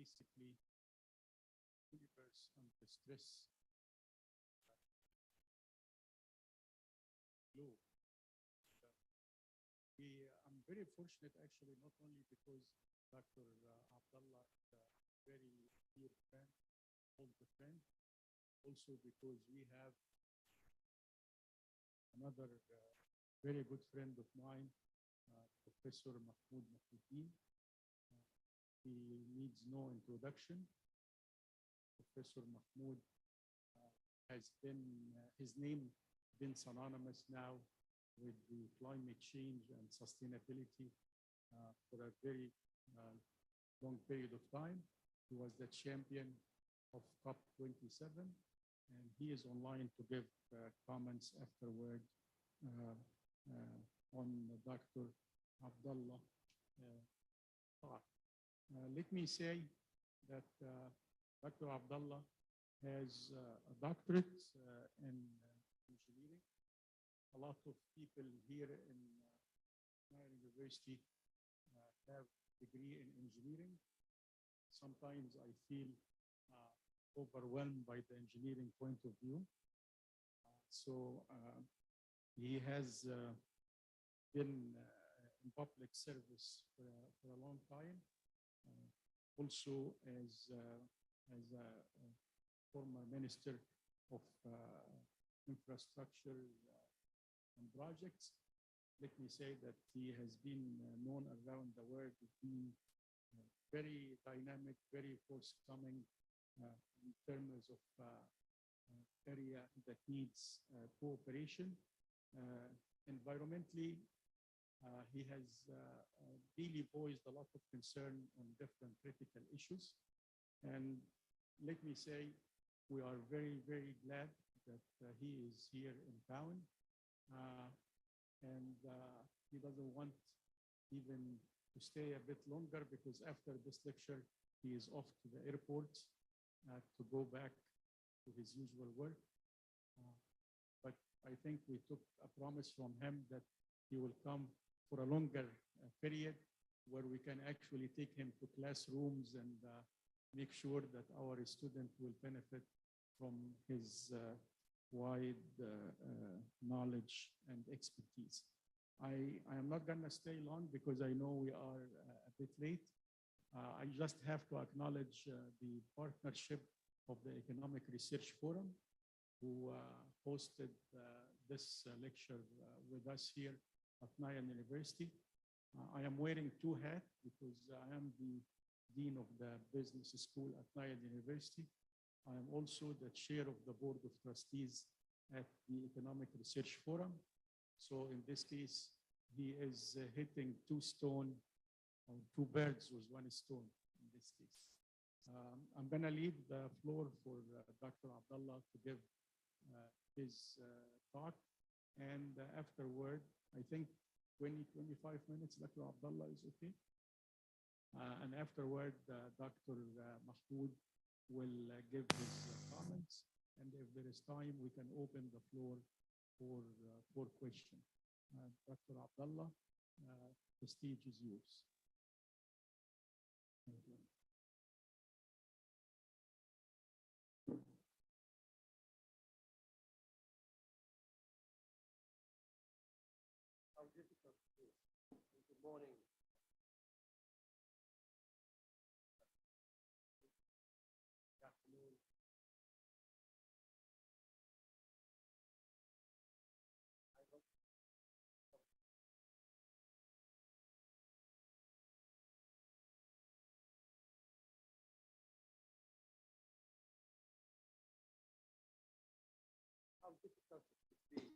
basically universe under stress globe. I'm very fortunate actually, not only because Dr. Abdullah is a very dear friend, old friend, also because we have another very good friend of mine, Professor Mahmoud Mahmoudin. He needs no introduction. Professor Mahmoud has been, his name been synonymous now with the climate change and sustainability for a very long period of time. He was the champion of COP27, and he is online to give comments afterward on Dr. Abdullah talk. Let me say that Dr. Abdullah has a doctorate in engineering. A lot of people here in Nile University have a degree in engineering. Sometimes I feel overwhelmed by the engineering point of view. So he has been in public service for a long time. Also as a former minister of infrastructure and projects. Let me say that he has been known around the world as being very dynamic, very forthcoming in terms of area that needs cooperation. Environmentally, he has really voiced a lot of concern on different critical issues. And let me say, we are very, very glad that he is here in town. And he doesn't want even to stay a bit longer because after this lecture, he is off to the airport to go back to his usual work. But I think we took a promise from him that he will come for a longer period where we can actually take him to classrooms and make sure that our students will benefit from his wide knowledge and expertise. I am not going to stay long because I know we are a bit late. I just have to acknowledge the partnership of the Economic Research Forum, who hosted this lecture with us here at Nile University. I am wearing two hats because I am the Dean of the Business School at Nile University. I am also the chair of the Board of Trustees at the Economic Research Forum. So in this case, he is hitting two birds with one stone in this case. I'm going to leave the floor for Dr. Abdullah to give his talk. And afterward, I think 25 minutes, Dr. Abdullah is okay. And afterward, Dr. Mahmoud will give his comments. And if there is time, we can open the floor for questions. Dr. Abdullah, the stage is yours. Thank you. How difficult it is. Good morning. Good afternoon. How difficult it could be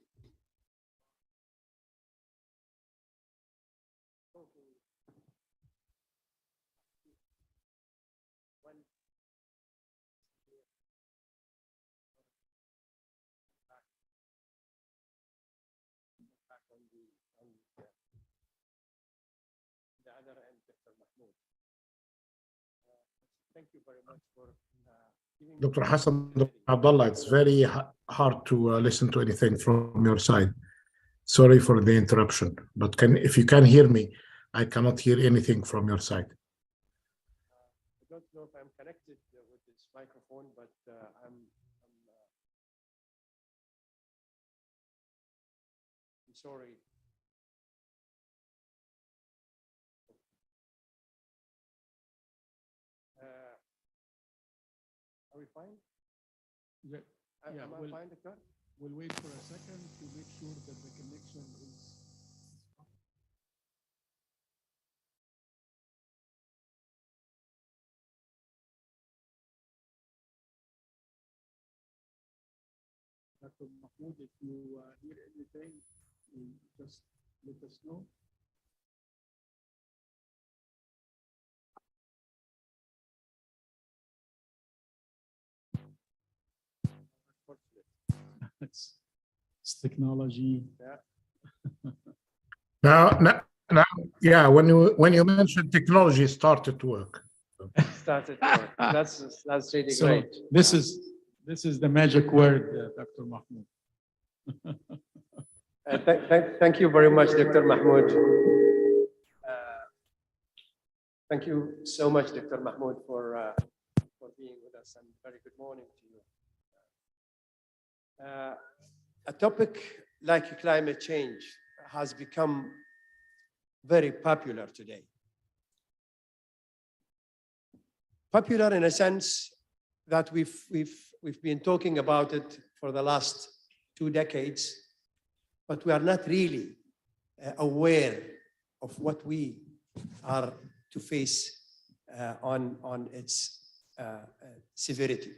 talking when back on the other end, Dr. Mahmoud. Thank you very much for giving Dr. Hassan, Dr. Abdullah, it's very hard to listen to anything from your side. Sorry for the interruption, but if you can hear me, I cannot hear anything from your side. I don't know if I'm this microphone, but I'm sorry. Are we fine? Yeah, Am I fine, Doctor? we'll wait for a second to make sure that the connection is. Dr. Mahmoud, if you hear anything, just let us know. It's technology. Yeah. Yeah, when you mentioned technology, it started to work. Started to work. That's really So great. this is the magic word, Dr. Mahmoud. Thank you very much, Dr. Mahmoud. Thank you so much, Dr. Mahmoud, for being with us, and very good morning to you. A topic like climate change has become very popular today. Popular in a sense that we've been talking about it for the last 2 decades, but we are not really aware of what we are to face on its severity.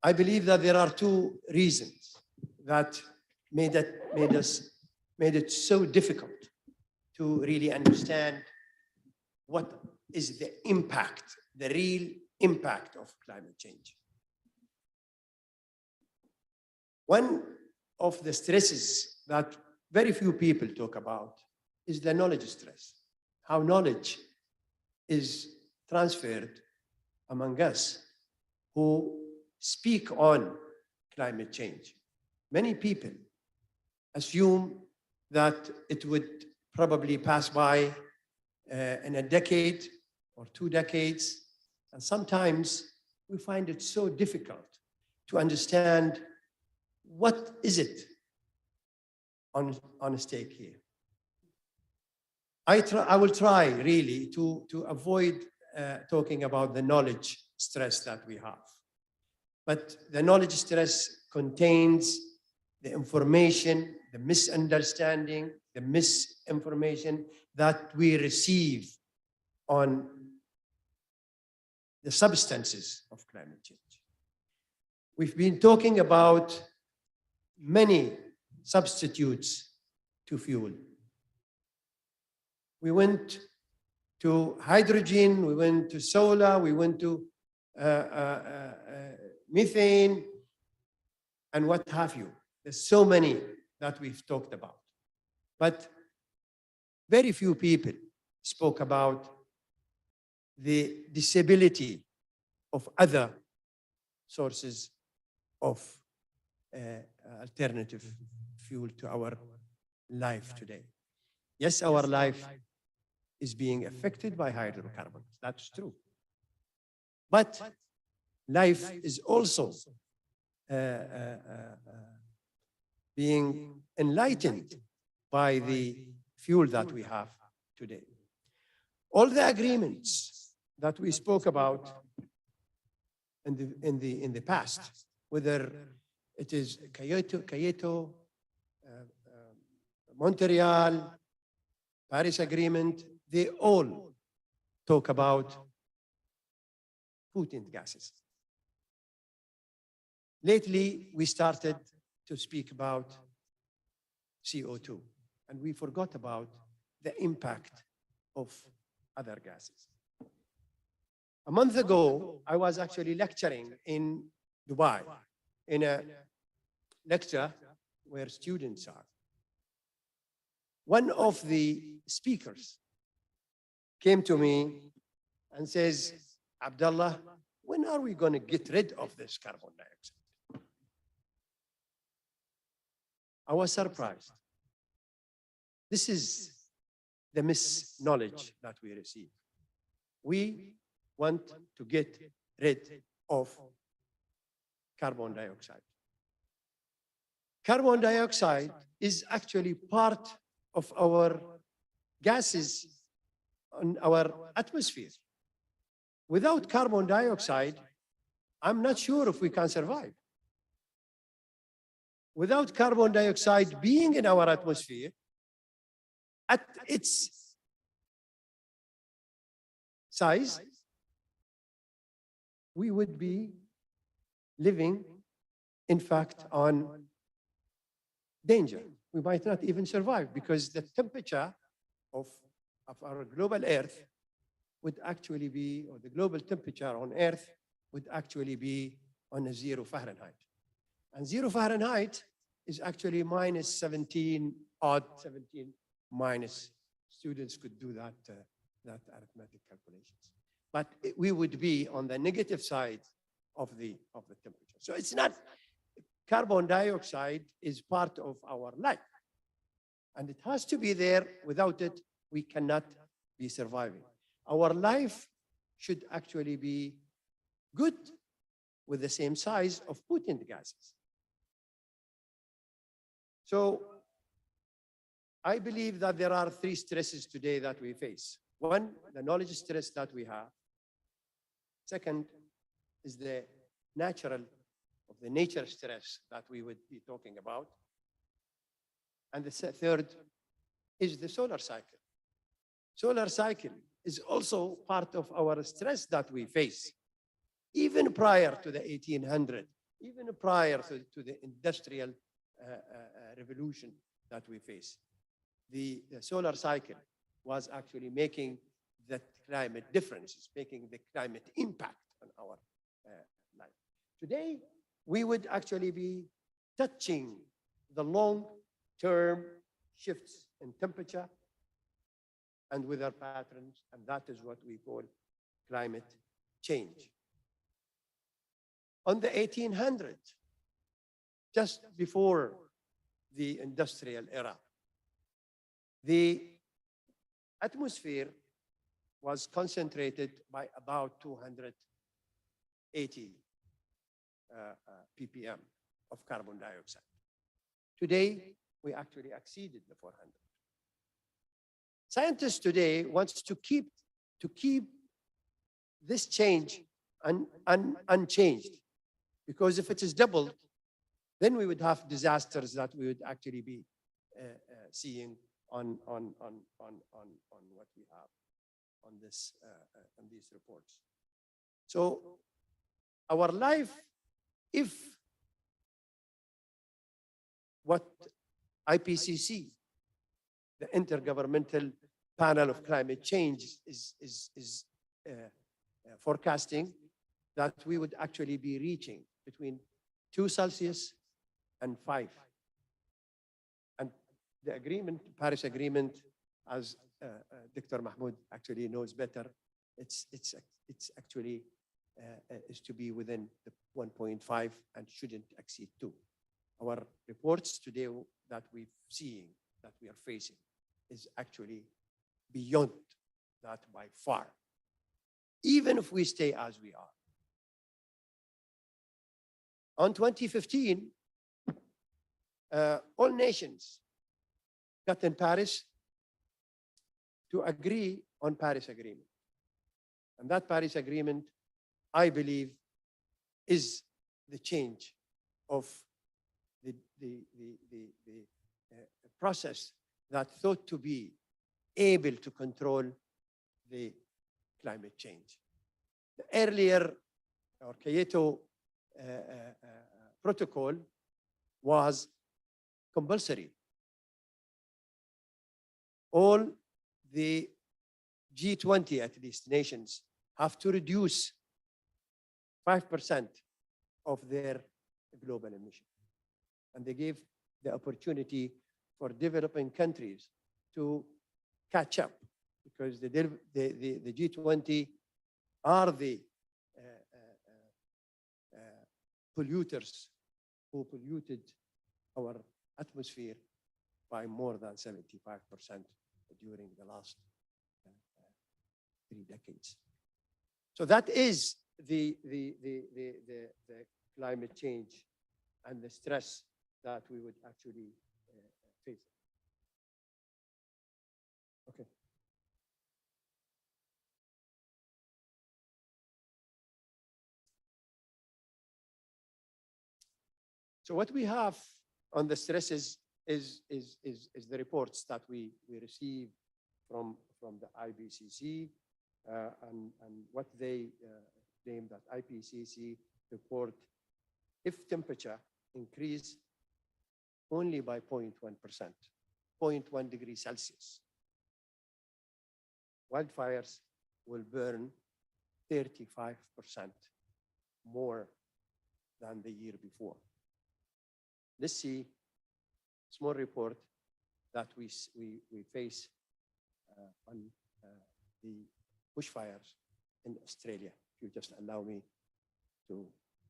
I believe that there are 2 reasons that made it so difficult to really understand what is the impact, the real impact of climate change. One of the stresses that very few people talk about is the knowledge stress, how knowledge is transferred among us who speak on climate change. Many people assume that it would probably pass by in a decade or 2 decades, and sometimes we find it so difficult to understand what is it on stake here. I will try really to avoid talking about the knowledge stress that we have. But the knowledge stress contains the information, the misunderstanding, the misinformation that we receive on the substances of climate change. We've been talking about many substitutes to fuel. We went to hydrogen, we went to solar, we went to methane, and what have you. There's so many that we've talked about. But very few people spoke about the disability of other sources of alternative fuel to our life today. Yes, our life is being affected by hydrocarbons. That's true. But life is also being enlightened by the fuel that we have today. All the agreements that we spoke about in the past, whether it is Kyoto, Montreal, Paris Agreement, they all talk about pollutant gases. Lately, we started to speak about CO2, and we forgot about the impact of other gases. A month ago, I was actually lecturing in Dubai, in a lecture where students are. One of the speakers came to me and says, Abdullah, when are we going to get rid of this carbon dioxide? I was surprised. This is the misknowledge that we receive. We want to get rid of carbon dioxide. Carbon dioxide is actually part of our gases in our atmosphere. Without carbon dioxide, I'm not sure if we can survive. Without carbon dioxide being in our atmosphere, at its size, we would be living, in fact, on danger. We might not even survive because the temperature of our global Earth would actually be, or the global temperature on Earth would actually be on a 0 Fahrenheit. And 0 Fahrenheit is actually minus 17 minus. Students could do that arithmetic calculations. But we would be on the negative side of the temperature. So it's not, carbon dioxide is part of our life. And it has to be there. Without it, we cannot be surviving. Our life should actually be good with the same size of potent gases. So I believe that there are three stresses today that we face. One, the knowledge stress that we have. Second is the nature stress that we would be talking about. And the third is the solar cycle. Solar cycle is also part of our stress that we face. Even prior to the 1800, even prior to the industrial revolution that we face, the solar cycle was actually making the climate differences, making the climate impact on our life. Today, we would actually be touching the long-term shifts in temperature and weather patterns, and that is what we call climate change. On the 1800s, just before the industrial era, the atmosphere was concentrated by about 280 ppm of carbon dioxide. Today, we actually exceeded the 400. Scientists today want to keep this change unchanged, because if it is doubled, then we would have disasters that we would actually be seeing on what we have on these reports. So our life, if what IPCC, the Intergovernmental Panel of Climate Change, is forecasting, that we would actually be reaching between 2 Celsius and 5. And the agreement, Paris Agreement, as Dr. Mahmoud actually knows better, it's actually is to be within the 1.5 and shouldn't exceed 2. Our reports today that we're seeing, that we are facing, is actually beyond that by far, even if we stay as we are. On 2015, all nations got in Paris to agree on Paris Agreement. And that Paris Agreement, I believe, is the change of the process that thought to be able to control the climate change. The earlier, or Kyoto protocol, was compulsory. All the G20, at least, nations have to reduce 5% of their global emission. And they gave the opportunity for developing countries to catch up, because the G20 are the polluters who polluted our atmosphere by more than 75% during the last 3 decades. So that is the climate change and the stress that we would actually face. Okay. So what we have on the stresses is the reports that we receive from the IPCC and what they claim that IPCC report, if temperature increase only by 0.1%, 0.1 degrees Celsius, wildfires will burn 35% more than the year before. Let's see a small report that we face on the bushfires in Australia. If you just allow me to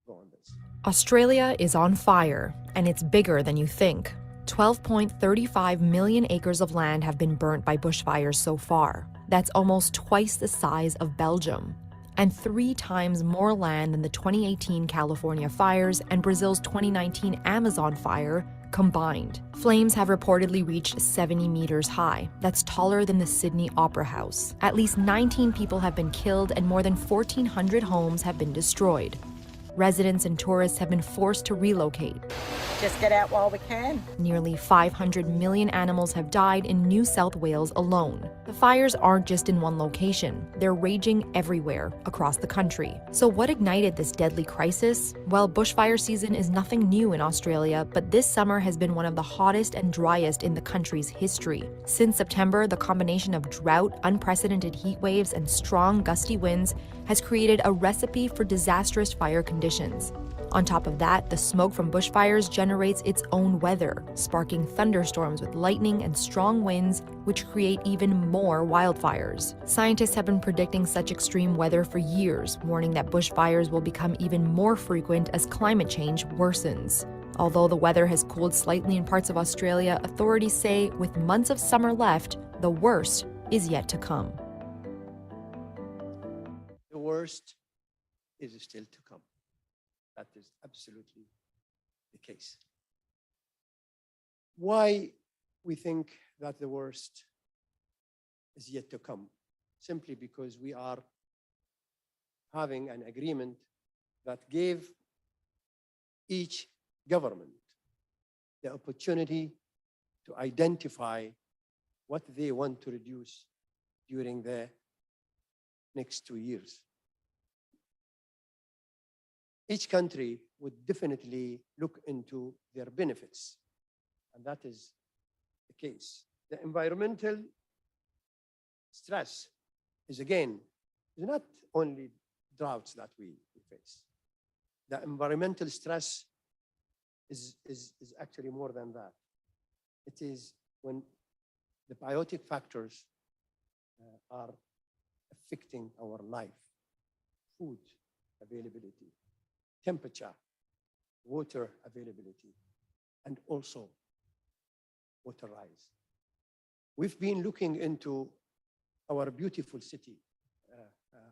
go on this. Australia is on fire, and it's bigger than you think. 12.35 million acres of land have been burnt by bushfires so far. That's almost twice the size of Belgium, and 3 times more land than the 2018 California fires and Brazil's 2019 Amazon fire combined. Flames have reportedly reached 70 meters high. That's taller than the Sydney Opera House. At least 19 people have been killed and more than 1,400 homes have been destroyed. Residents and tourists have been forced to relocate. Just get out while we can. Nearly 500 million animals have died in New South Wales alone. The fires aren't just in one location. They're raging everywhere across the country. So what ignited this deadly crisis? Well, bushfire season is nothing new in Australia, but this summer has been one of the hottest and driest in the country's history. Since September, the combination of drought, unprecedented heat waves, and strong gusty winds has created a recipe for disastrous fire conditions. On top of that, the smoke from bushfires generates its own weather, sparking thunderstorms with lightning and strong winds, which create even more wildfires. Scientists have been predicting such extreme weather for years, warning that bushfires will become even more frequent as climate change worsens. Although the weather has cooled slightly in parts of Australia, authorities say with months of summer left, the worst is yet to come. The worst is still to come. That is absolutely the case. Why we think that the worst is yet to come? Simply because we are having an agreement that gave each government the opportunity to identify what they want to reduce during the next 2 years. Each country would definitely look into their benefits, and that is the case. The environmental stress is not only droughts that we face. The environmental stress is actually more than that. It is when the biotic factors are affecting our life, food availability, temperature, water availability, and also water rise. We've been looking into our beautiful city,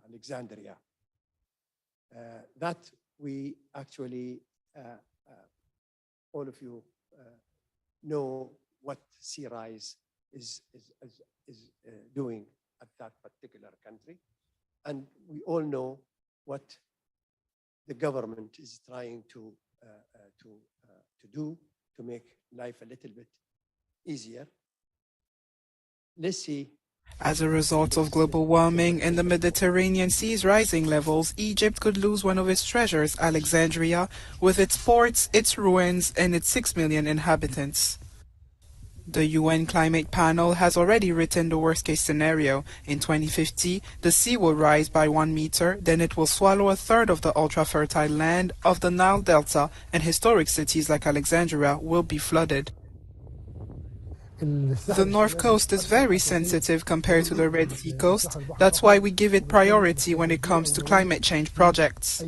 Alexandria, that we actually, all of you know what sea rise is doing at that particular country. And we all know what the government is trying to do to make life a little bit easier. Let's see. As a result of global warming and the Mediterranean Sea's rising levels, Egypt could lose one of its treasures, Alexandria, with its ports, its ruins, and its 6 million inhabitants. The UN Climate Panel has already written the worst-case scenario. In 2050, the sea will rise by 1 meter, then it will swallow a third of the ultra-fertile land of the Nile Delta, and historic cities like Alexandria will be flooded. The North Coast is very sensitive compared to the Red Sea coast. That's why we give it priority when it comes to climate change projects.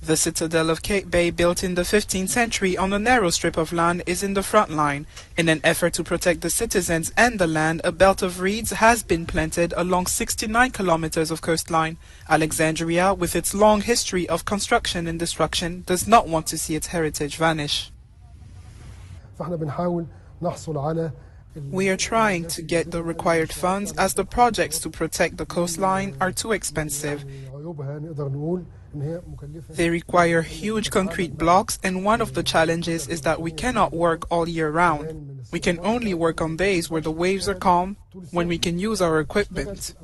The citadel of Cape Bay, built in the 15th century on a narrow strip of land, is in the front line. In an effort to protect the citizens and the land, a belt of reeds has been planted along 69 kilometers of coastline. Alexandria, with its long history of construction and destruction, does not want to see its heritage vanish. We are trying to get the required funds as the projects to protect the coastline are too expensive. They require huge concrete blocks, and one of the challenges is that we cannot work all year round. We can only work on days where the waves are calm, when we can use our equipment.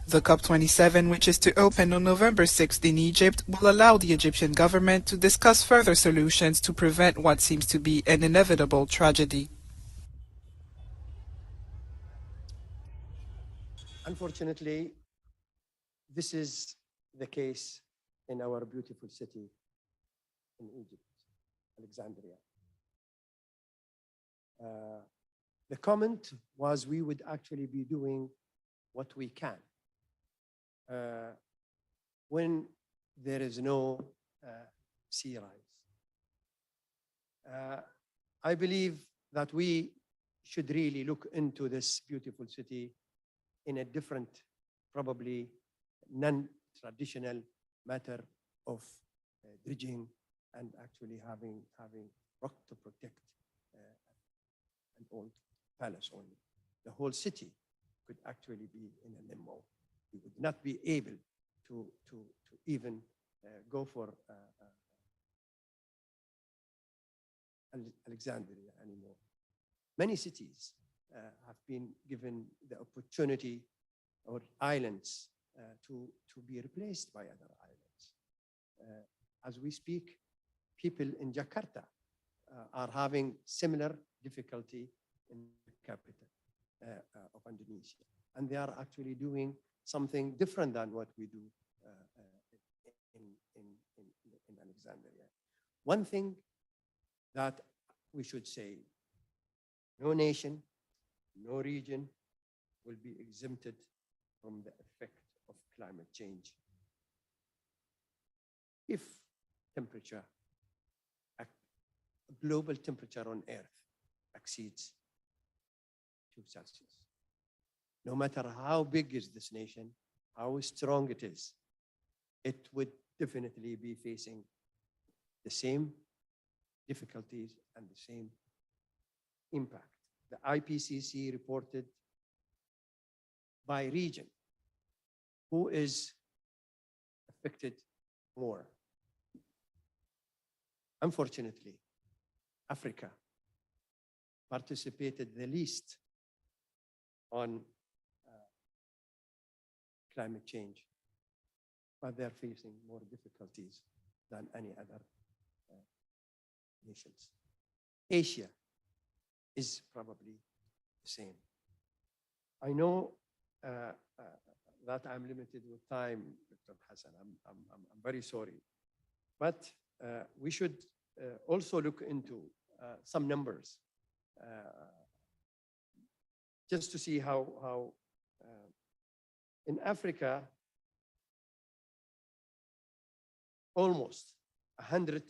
The COP27, which is to open on November 6th in Egypt, will allow the Egyptian government to discuss further solutions to prevent what seems to be an inevitable tragedy. Unfortunately, this is the case in our beautiful city in Egypt, Alexandria. The comment was we would actually be doing what we can when there is no sea rise. I believe that we should really look into this beautiful city in a different, probably non-traditional matter of dredging and actually having rock to protect an old palace only. The whole city could actually be in a limbo. We would not be able to even go for Alexandria anymore. Many cities have been given the opportunity, or islands, to be replaced by other islands. As we speak, people in Jakarta are having similar difficulty in the capital of Indonesia. And they are actually doing something different than what we do in Alexandria. One thing that we should say, no nation, no region will be exempted from the effect of climate change. If temperature, a global temperature on Earth exceeds 2 Celsius, no matter how big is this nation, how strong it is, it would definitely be facing the same difficulties and the same impact. The IPCC reported by region who is affected more. Unfortunately, Africa participated the least on climate change, but they're facing more difficulties than any other nations. Asia is probably the same. I know that I'm limited with time, Dr. Hassan. I'm very sorry. But we should also look into some numbers just to see how in Africa, almost 100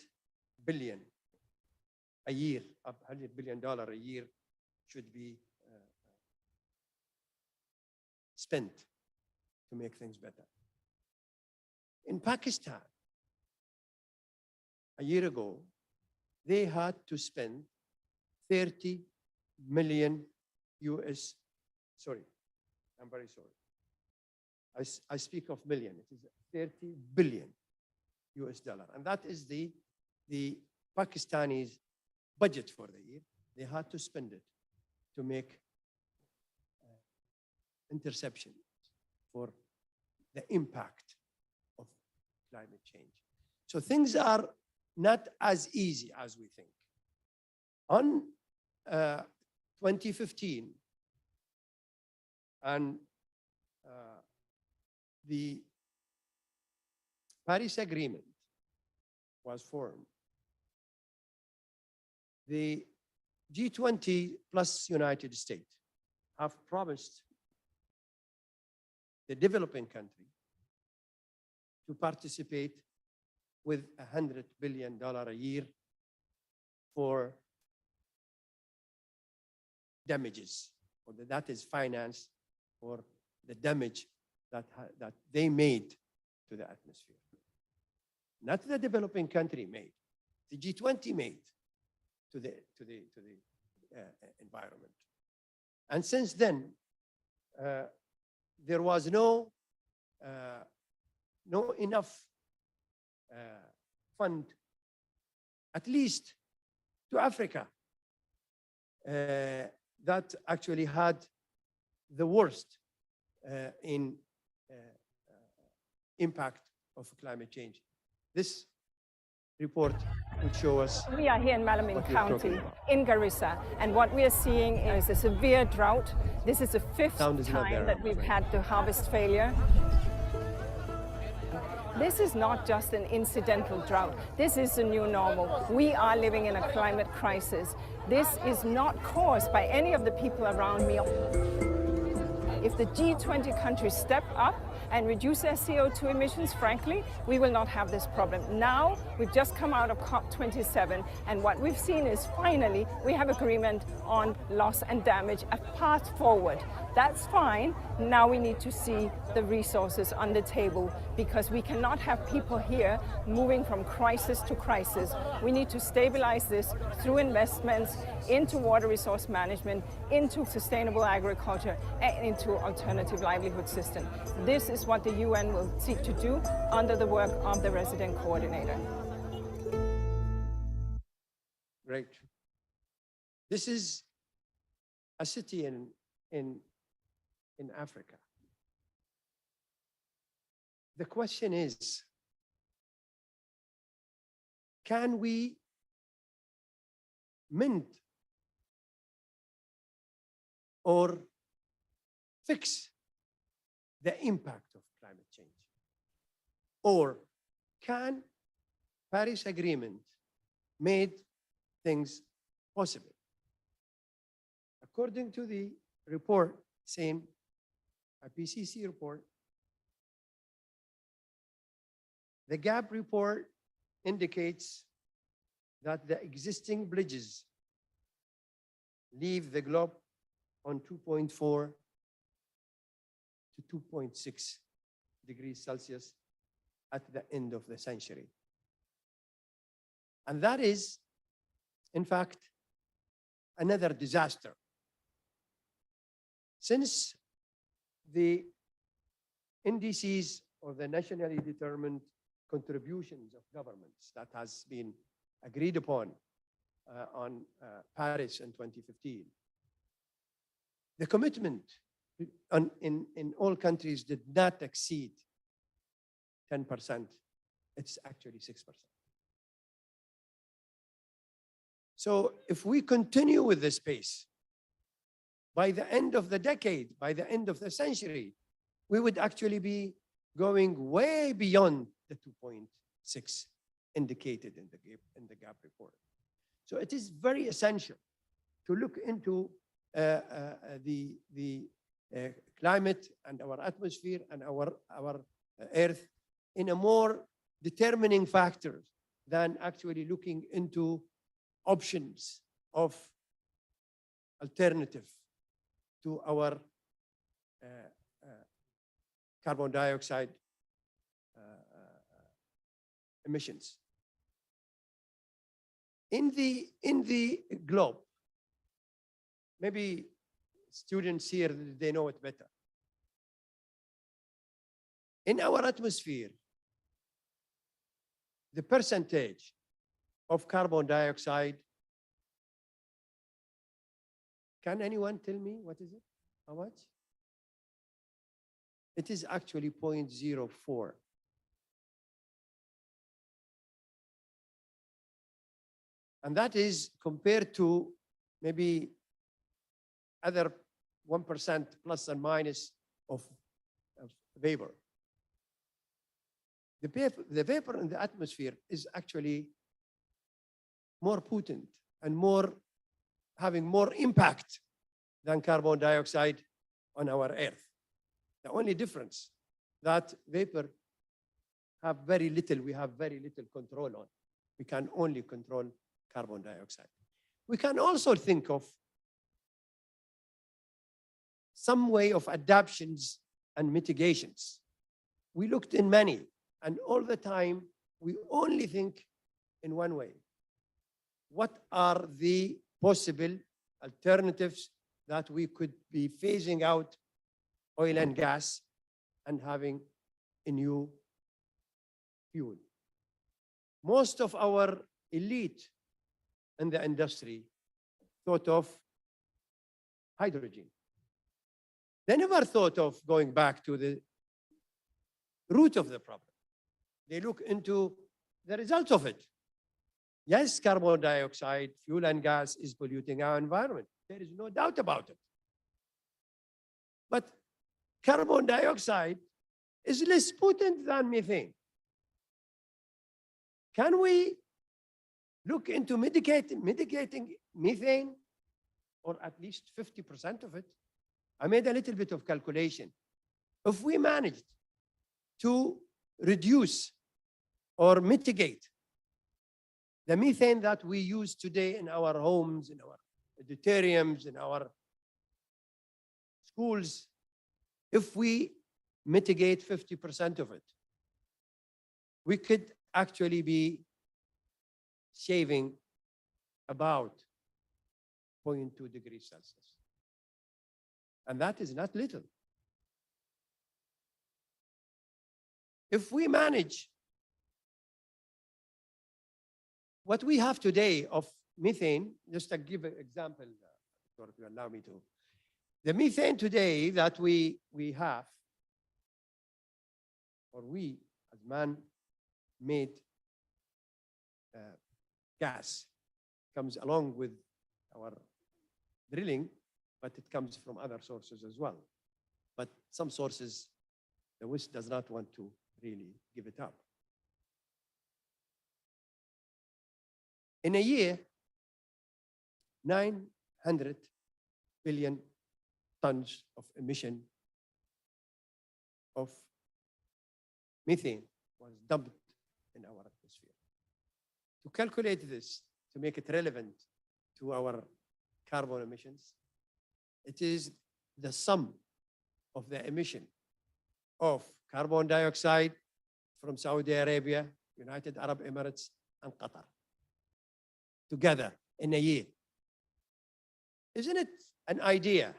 billion a year, $100 billion a year should be spent to make things better. In Pakistan, a year ago, they had to spend 30 million US, sorry, I'm very sorry. I speak of million, it is 30 billion US dollar. And that is the Pakistanis' budget for the year. They had to spend it to make interception for the impact of climate change. So things are not as easy as we think. On 2015, and the Paris Agreement was formed. The G20 plus United States have promised the developing country to participate with $100 billion a year for damages, or that is finance for the damage that they made to the atmosphere. Not the developing country made, the G20 made to the environment. And since then, there was no enough fund, at least to Africa, that actually had the worst in impact of climate change. This report would show us. We are here in Malamin County, in Garissa, and what we are seeing is a severe drought. This is the fifth time that we've had the harvest failure. This is not just an incidental drought. This is the new normal. We are living in a climate crisis. This is not caused by any of the people around me. If the G20 countries step up and reduce their CO2 emissions, frankly, we will not have this problem. Now, we've just come out of COP27, and what we've seen is finally we have agreement on loss and damage, a path forward. That's fine. Now we need to see the resources on the table, because we cannot have people here moving from crisis to crisis. We need to stabilize this through investments into water resource management, into sustainable agriculture, and into alternative livelihood system. This is what the UN will seek to do under the work of the resident coordinator. Great. This is a city in Africa. The question is, can we mend or fix the impact of climate change? Or can Paris Agreement made things possible? According to the report, same IPCC report, the GAP report indicates that the existing bridges leave the globe on 2.4 to 2.6 degrees Celsius at the end of the century. And that is, in fact, another disaster. Since the indices or the nationally determined contributions of governments that has been agreed upon on Paris in 2015, the commitment in all countries did not exceed 10%. It's actually 6%. So if we continue with this pace, by the end of the decade, by the end of the century, we would actually be going way beyond the 2.6 indicated in the GAP report. So it is very essential to look into the climate and our atmosphere and our Earth in a more determining factor than actually looking into options of alternative to our carbon dioxide emissions. In the globe, maybe students here, they know it better. In our atmosphere, the percentage of carbon dioxide, can anyone tell me what is it? How much? It is actually 0.04. And that is compared to maybe other 1% plus and minus of vapor. The vapor in the atmosphere is actually more potent and having more impact than carbon dioxide on our Earth. The only difference that vapor have very little, we have very little control on. We can only control carbon dioxide. We can also think of some way of adaptations and mitigations. We looked in many, and all the time, we only think in one way. What are the possible alternatives that we could be phasing out oil and gas and having a new fuel? Most of our elite in the industry thought of hydrogen. They never thought of going back to the root of the problem. They look into the results of it. Yes, carbon dioxide, fuel and gas is polluting our environment. There is no doubt about it. But carbon dioxide is less potent than methane. Can we look into mitigating methane, or at least 50% of it? I made a little bit of calculation. If we managed to reduce or mitigate the methane that we use today in our homes, in our auditoriums, in our schools, if we mitigate 50% of it, we could actually be saving about 0.2 degrees Celsius. And that is not little. If we manage what we have today of methane, just to give an example, if you allow me to. The methane today that we have, or we as man-made gas, comes along with our drilling, but it comes from other sources as well. But some sources, the West does not want to really give it up. In a year, 900 billion tons of emission of methane was dumped in our atmosphere. To calculate this, to make it relevant to our carbon emissions, it is the sum of the emission of carbon dioxide from Saudi Arabia, United Arab Emirates, and Qatar together in a year. Isn't it an idea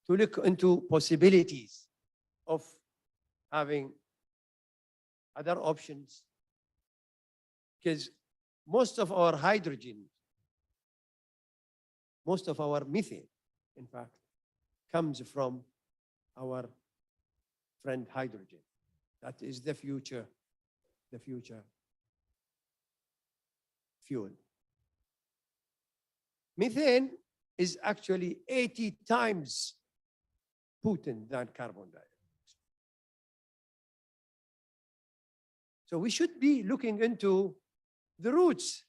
to look into possibilities of having other options? Because most of our hydrogen, most of our methane, in fact, comes from our friend hydrogen. That is the future fuel. Methane is actually 80 times potent than carbon dioxide. So we should be looking into the roots,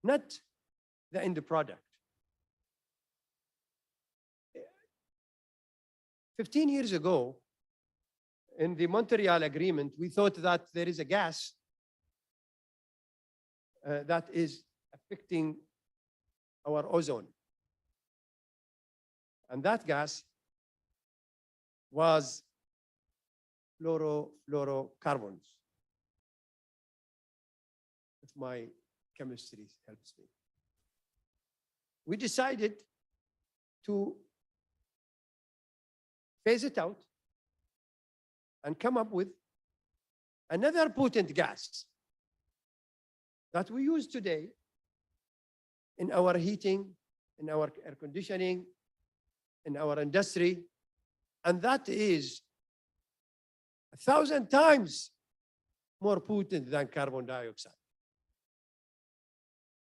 not the end product. 15 years ago, in the Montreal Agreement, we thought that there is a gas that is affecting our ozone. And that gas was fluorocarbons, if my chemistry helps me. We decided to phase it out and come up with another potent gas that we use today in our heating, in our air conditioning, in our industry, and that is 1,000 times more potent than carbon dioxide.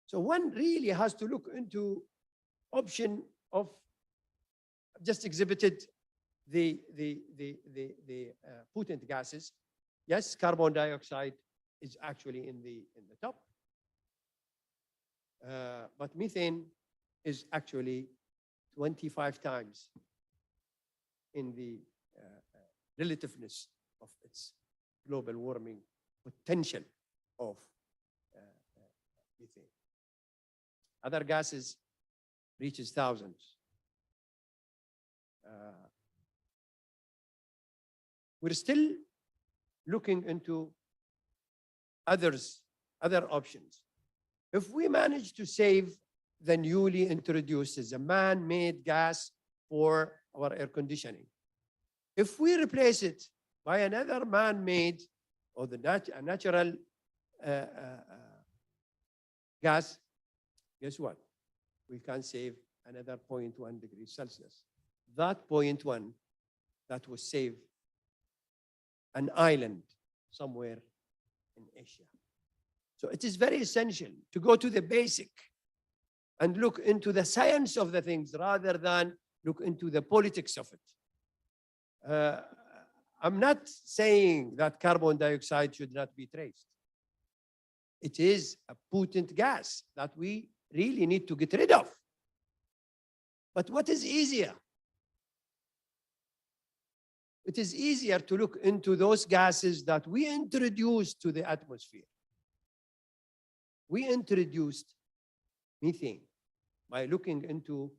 So one really has to look into option of, just exhibited the potent gases. Yes, carbon dioxide is actually in the top, but methane is actually 25 times in the relativeness of its global warming potential of methane. Other gases reaches thousands. We're still looking into other options. If we manage to save the newly introduced as a man-made gas for our air conditioning, if we replace it by another man-made or the natural gas, guess what? We can save another 0.1 degrees Celsius. That 0.1 that will save an island somewhere in Asia. So it is very essential to go to the basic and look into the science of the things rather than look into the politics of it. I'm not saying that carbon dioxide should not be traced. It is a potent gas that we really need to get rid of. But what is easier? It is easier to look into those gases that we introduced to the atmosphere. We introduced methane by looking into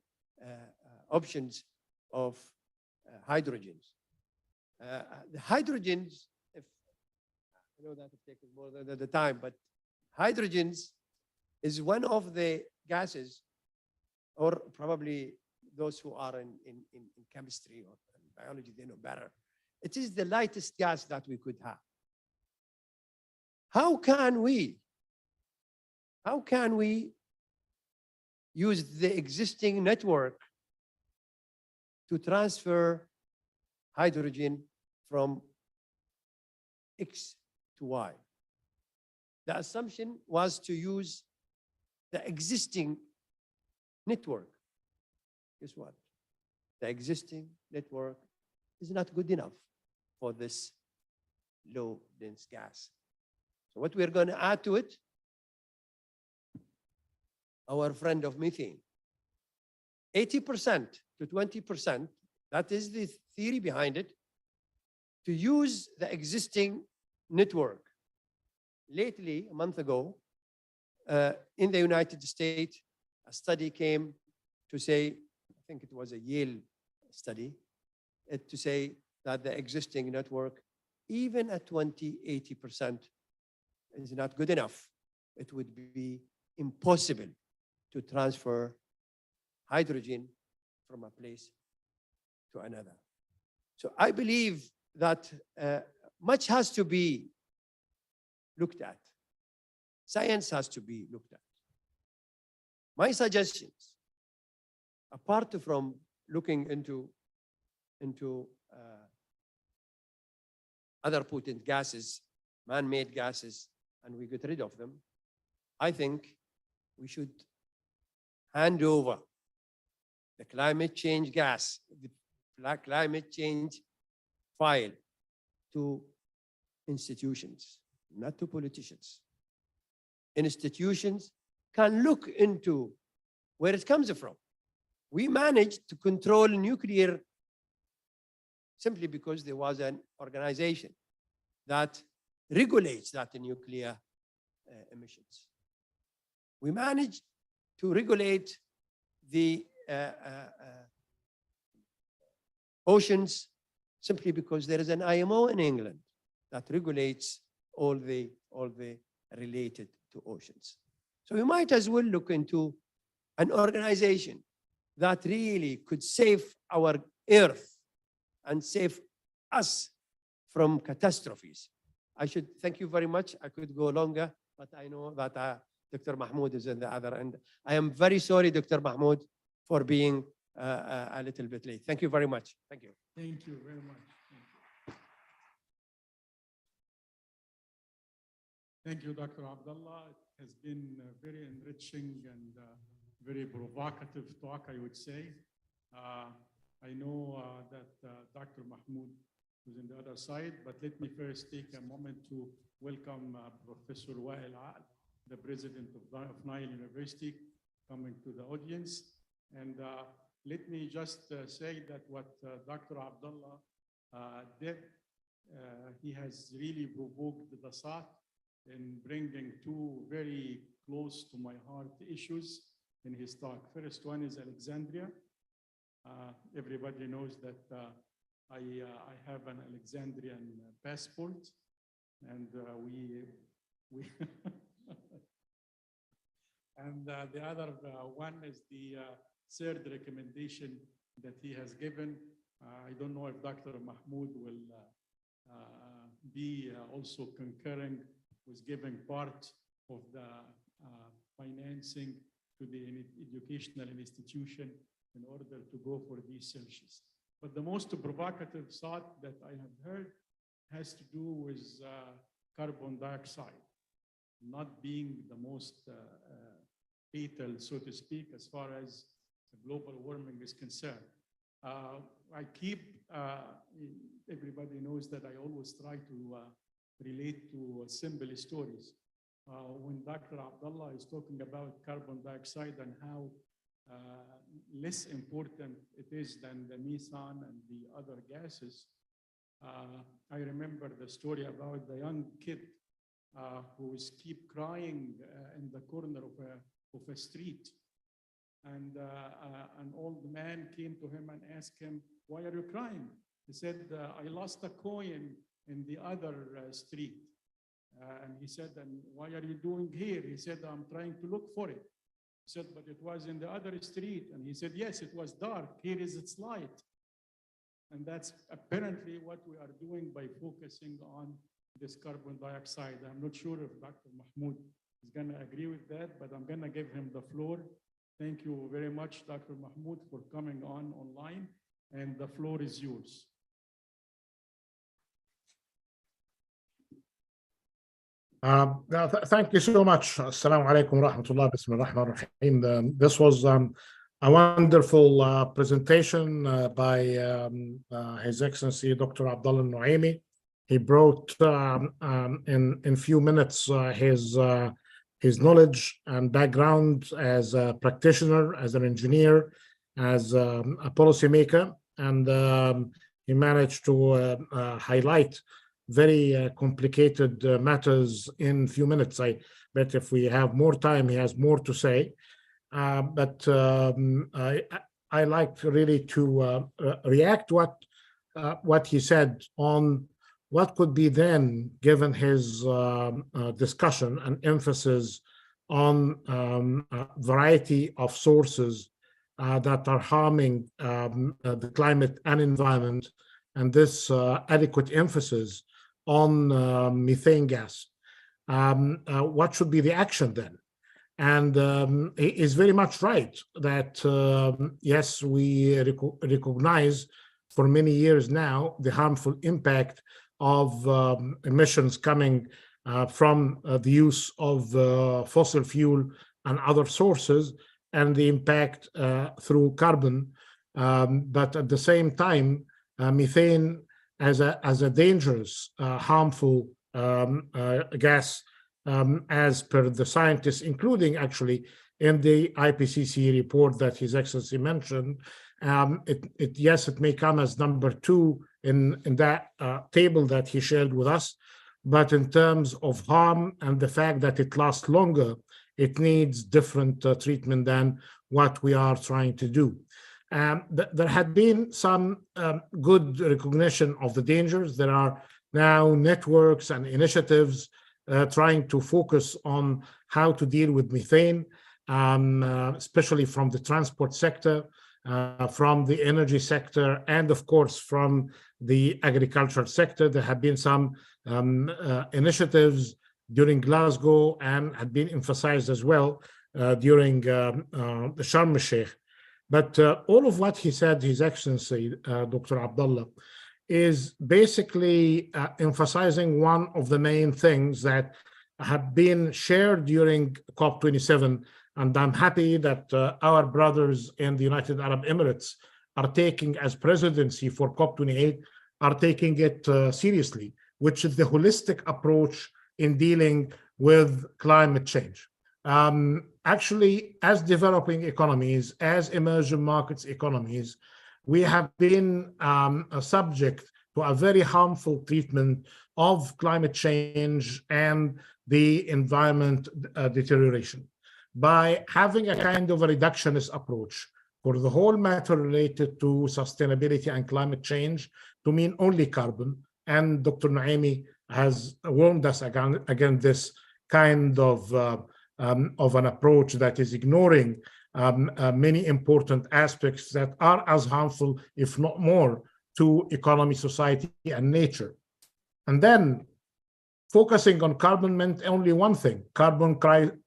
options of hydrogens. The hydrogens, if I know that it takes more than the time, but hydrogens is one of the gases, or probably those who are in chemistry or biology, they know better. It is the lightest gas that we could have. How can we use the existing network to transfer hydrogen from X to Y? The assumption was to use the existing network. Guess what? The existing network is not good enough for this low dense gas. So what we're going to add to it, our friend of methane, 80% to 20%, that is the theory behind it, to use the existing network. Lately, a month ago, in the United States, a study came to say, I think it was a Yale study, to say that the existing network, even at 80%, is not good enough. It would be impossible to transfer hydrogen from a place to another. So I believe that much has to be looked at. Science has to be looked at. My suggestions, apart from looking into other potent gases, man-made gases, and we get rid of them, I think we should hand over the climate change gas, the climate change file, to institutions, not to politicians. Institutions can look into where it comes from. We managed to control nuclear simply because there was an organization that regulates that nuclear emissions. We managed to regulate the oceans simply because there is an IMO in England that regulates all the related to oceans. So we might as well look into an organization that really could save our earth and save us from catastrophes. I should thank you very much. I could go longer, but I know that Dr. Mahmoud is on the other end. I am very sorry, Dr. Mahmoud, for being a little bit late. Thank you very much. Thank you. Thank you very much. Thank you, Dr. Abdullah. It has been very enriching and very provocative talk, I would say. I know that Dr. Mahmoud is on the other side, but let me first take a moment to welcome Professor Wael Al, the president of Nile University, coming to the audience. And let me just say that what Dr. Abdullah did. He has really provoked the South in bringing two very close to my heart issues in his talk. First one is Alexandria. Everybody knows that I have an Alexandrian passport, and we and the other one is the third recommendation that he has given. I don't know if Dr. Mahmoud will be also concurring with giving part of the financing to the educational institution in order to go for these searches. But the most provocative thought that I have heard has to do with carbon dioxide not being the most fatal, so to speak, as far as global warming is concerned. I keep, everybody knows that I always try to relate to simple stories. When Dr. Abdullah is talking about carbon dioxide and how less important it is than the methane and the other gases, I remember the story about the young kid who is keep crying in the corner of a street. And an old man came to him and asked him, "Why are you crying?" He said, "I lost a coin in the other street." And he said, "And why are you doing here?" He said, "I'm trying to look for it." He said, "But it was in the other street." And he said, "Yes, it was dark. Here is its light." And that's apparently what we are doing by focusing on this carbon dioxide. I'm not sure if Dr. Mahmoud is going to agree with that, but I'm going to give him the floor. Thank you very much, Dr. Mahmoud, for coming online, and the floor is yours. Thank you so much. Assalamu alaikum wa rahmatullah. Bismillah ar-Rahman ar-Rahim. This was a wonderful presentation by His Excellency Dr. Abdulla Belhaif. He brought in few minutes his knowledge and background as a practitioner, as an engineer, as a policymaker, and he managed to highlight very complicated matters in few minutes. I bet if we have more time, he has more to say. But I like really to react to what he said on what could be then, given his discussion and emphasis on a variety of sources that are harming the climate and environment, and this adequate emphasis on methane gas. What should be the action then? And he is very much right that, yes, we recognize for many years now the harmful impact of emissions coming from the use of fossil fuel and other sources, and the impact through carbon. But at the same time, methane as a dangerous, harmful gas, as per the scientists, including actually in the IPCC report that His Excellency mentioned. Yes, it may come as number 2 in that table that he shared with us, but in terms of harm and the fact that it lasts longer, it needs different treatment than what we are trying to do. There had been some good recognition of the dangers. There are now networks and initiatives trying to focus on how to deal with methane, especially from the transport sector, from the energy sector, and of course from the agricultural sector. There have been some initiatives during Glasgow and had been emphasized as well during the Sharm el-Sheikh. But all of what he said, His Excellency, Dr. Abdullah, is basically emphasizing one of the main things that have been shared during COP27. And I'm happy that our brothers in the United Arab Emirates are taking, as presidency for COP28, are taking it seriously, which is the holistic approach in dealing with climate change. Actually, as developing economies, as emerging markets economies, we have been subject to a very harmful treatment of climate change and the environment deterioration. By having a kind of a reductionist approach for the whole matter related to sustainability and climate change to mean only carbon, and Dr. Nuaimi has warned us against this kind of an approach that is ignoring many important aspects that are as harmful, if not more, to economy, society, and nature. And then focusing on carbon meant only one thing: carbon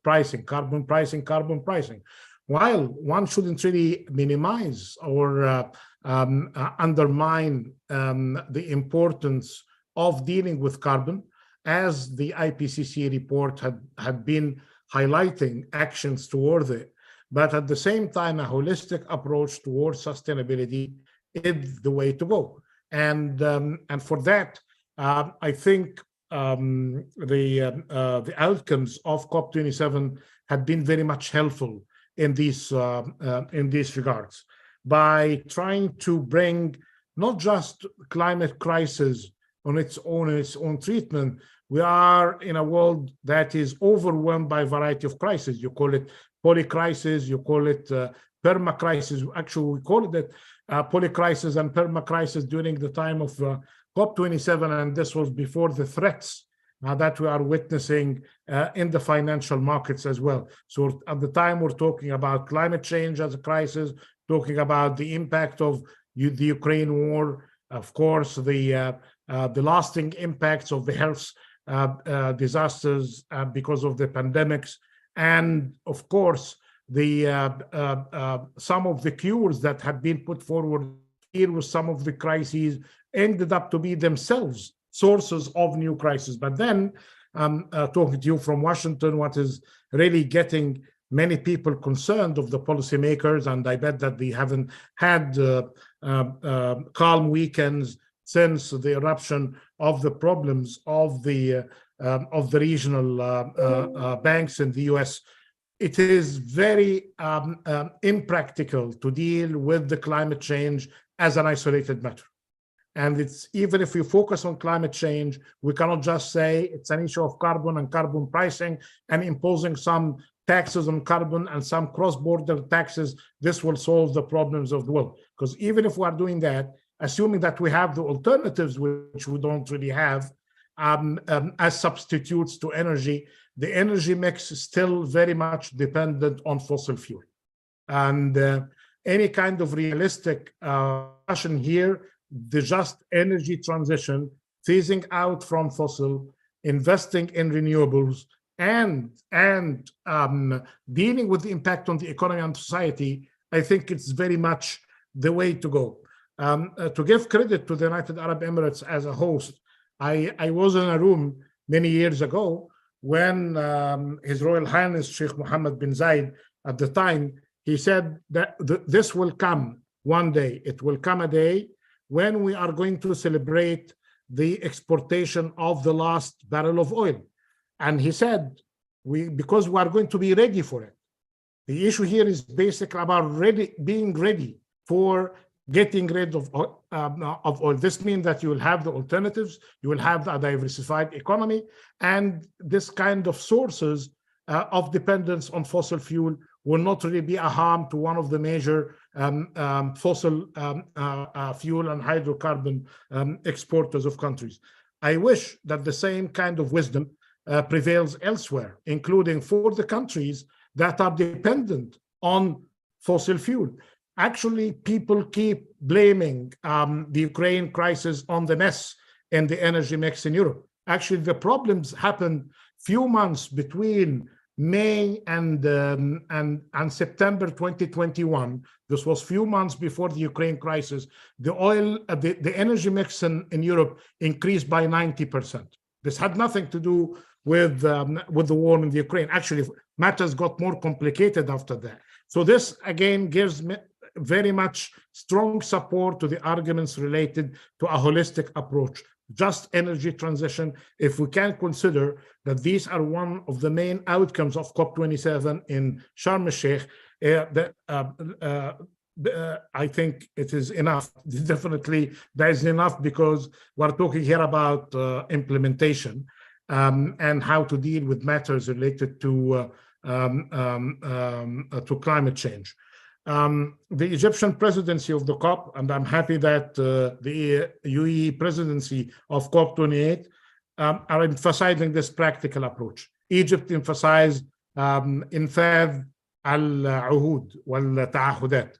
pricing, carbon pricing, carbon pricing. While one shouldn't really minimize or undermine the importance of dealing with carbon, as the IPCC report had been highlighting actions toward it, but at the same time, a holistic approach towards sustainability is the way to go. And for that, I think the outcomes of COP27 have been very much helpful in these regards, by trying to bring not just climate crisis on its own treatment. We are in a world that is overwhelmed by a variety of crises. You call it polycrisis, you call it permacrisis. Actually, we call it polycrisis and permacrisis during the time of COP27, and this was before the threats that we are witnessing in the financial markets as well. So at the time, we're talking about climate change as a crisis, talking about the impact of the Ukraine war, of course, the lasting impacts of the health disasters because of the pandemics, and of course, the some of the cures that had been put forward here with some of the crises ended up to be themselves sources of new crises. But then, talking to you from Washington, what is really getting many people concerned of the policymakers, and I bet that they haven't had calm weekends since the eruption of the problems of the regional banks in the US. It is very impractical to deal with the climate change as an isolated matter. And it's, even if we focus on climate change, we cannot just say it's an issue of carbon and carbon pricing and imposing some taxes on carbon and some cross-border taxes. This will solve the problems of the world. Because even if we are doing that, assuming that we have the alternatives, which we don't really have, as substitutes to energy, the energy mix is still very much dependent on fossil fuel. And any kind of realistic discussion here, the just energy transition, phasing out from fossil, investing in renewables, and dealing with the impact on the economy and society, I think it's very much the way to go. To give credit to the United Arab Emirates as a host, I was in a room many years ago when His Royal Highness Sheikh Mohammed bin Zayed, at the time, he said that this will come one day. It will come a day when we are going to celebrate the exportation of the last barrel of oil. And he said, because we are going to be ready for it. The issue here is basically about being ready for getting rid of oil. This means that you will have the alternatives, you will have a diversified economy, and this kind of sources of dependence on fossil fuel will not really be a harm to one of the major fossil fuel and hydrocarbon exporters of countries. I wish that the same kind of wisdom prevails elsewhere, including for the countries that are dependent on fossil fuel. Actually, people keep blaming the Ukraine crisis on the mess in the energy mix in Europe. Actually, the problems happened few months between May and September 2021. This was few months before the Ukraine crisis. The energy mix in Europe increased by 90%. This had nothing to do with the war in the Ukraine. Actually, matters got more complicated after that. So this again gives me very much strong support to the arguments related to a holistic approach, just energy transition. If we can consider that these are one of the main outcomes of COP27 in Sharm el-Sheikh, I think it is enough. Definitely, there is enough, because we're talking here about implementation and how to deal with matters related to climate change. The Egyptian presidency of the COP, and I'm happy that the UAE presidency of COP28 are emphasizing this practical approach. Egypt emphasized إنفاذ العهود والتعهدات,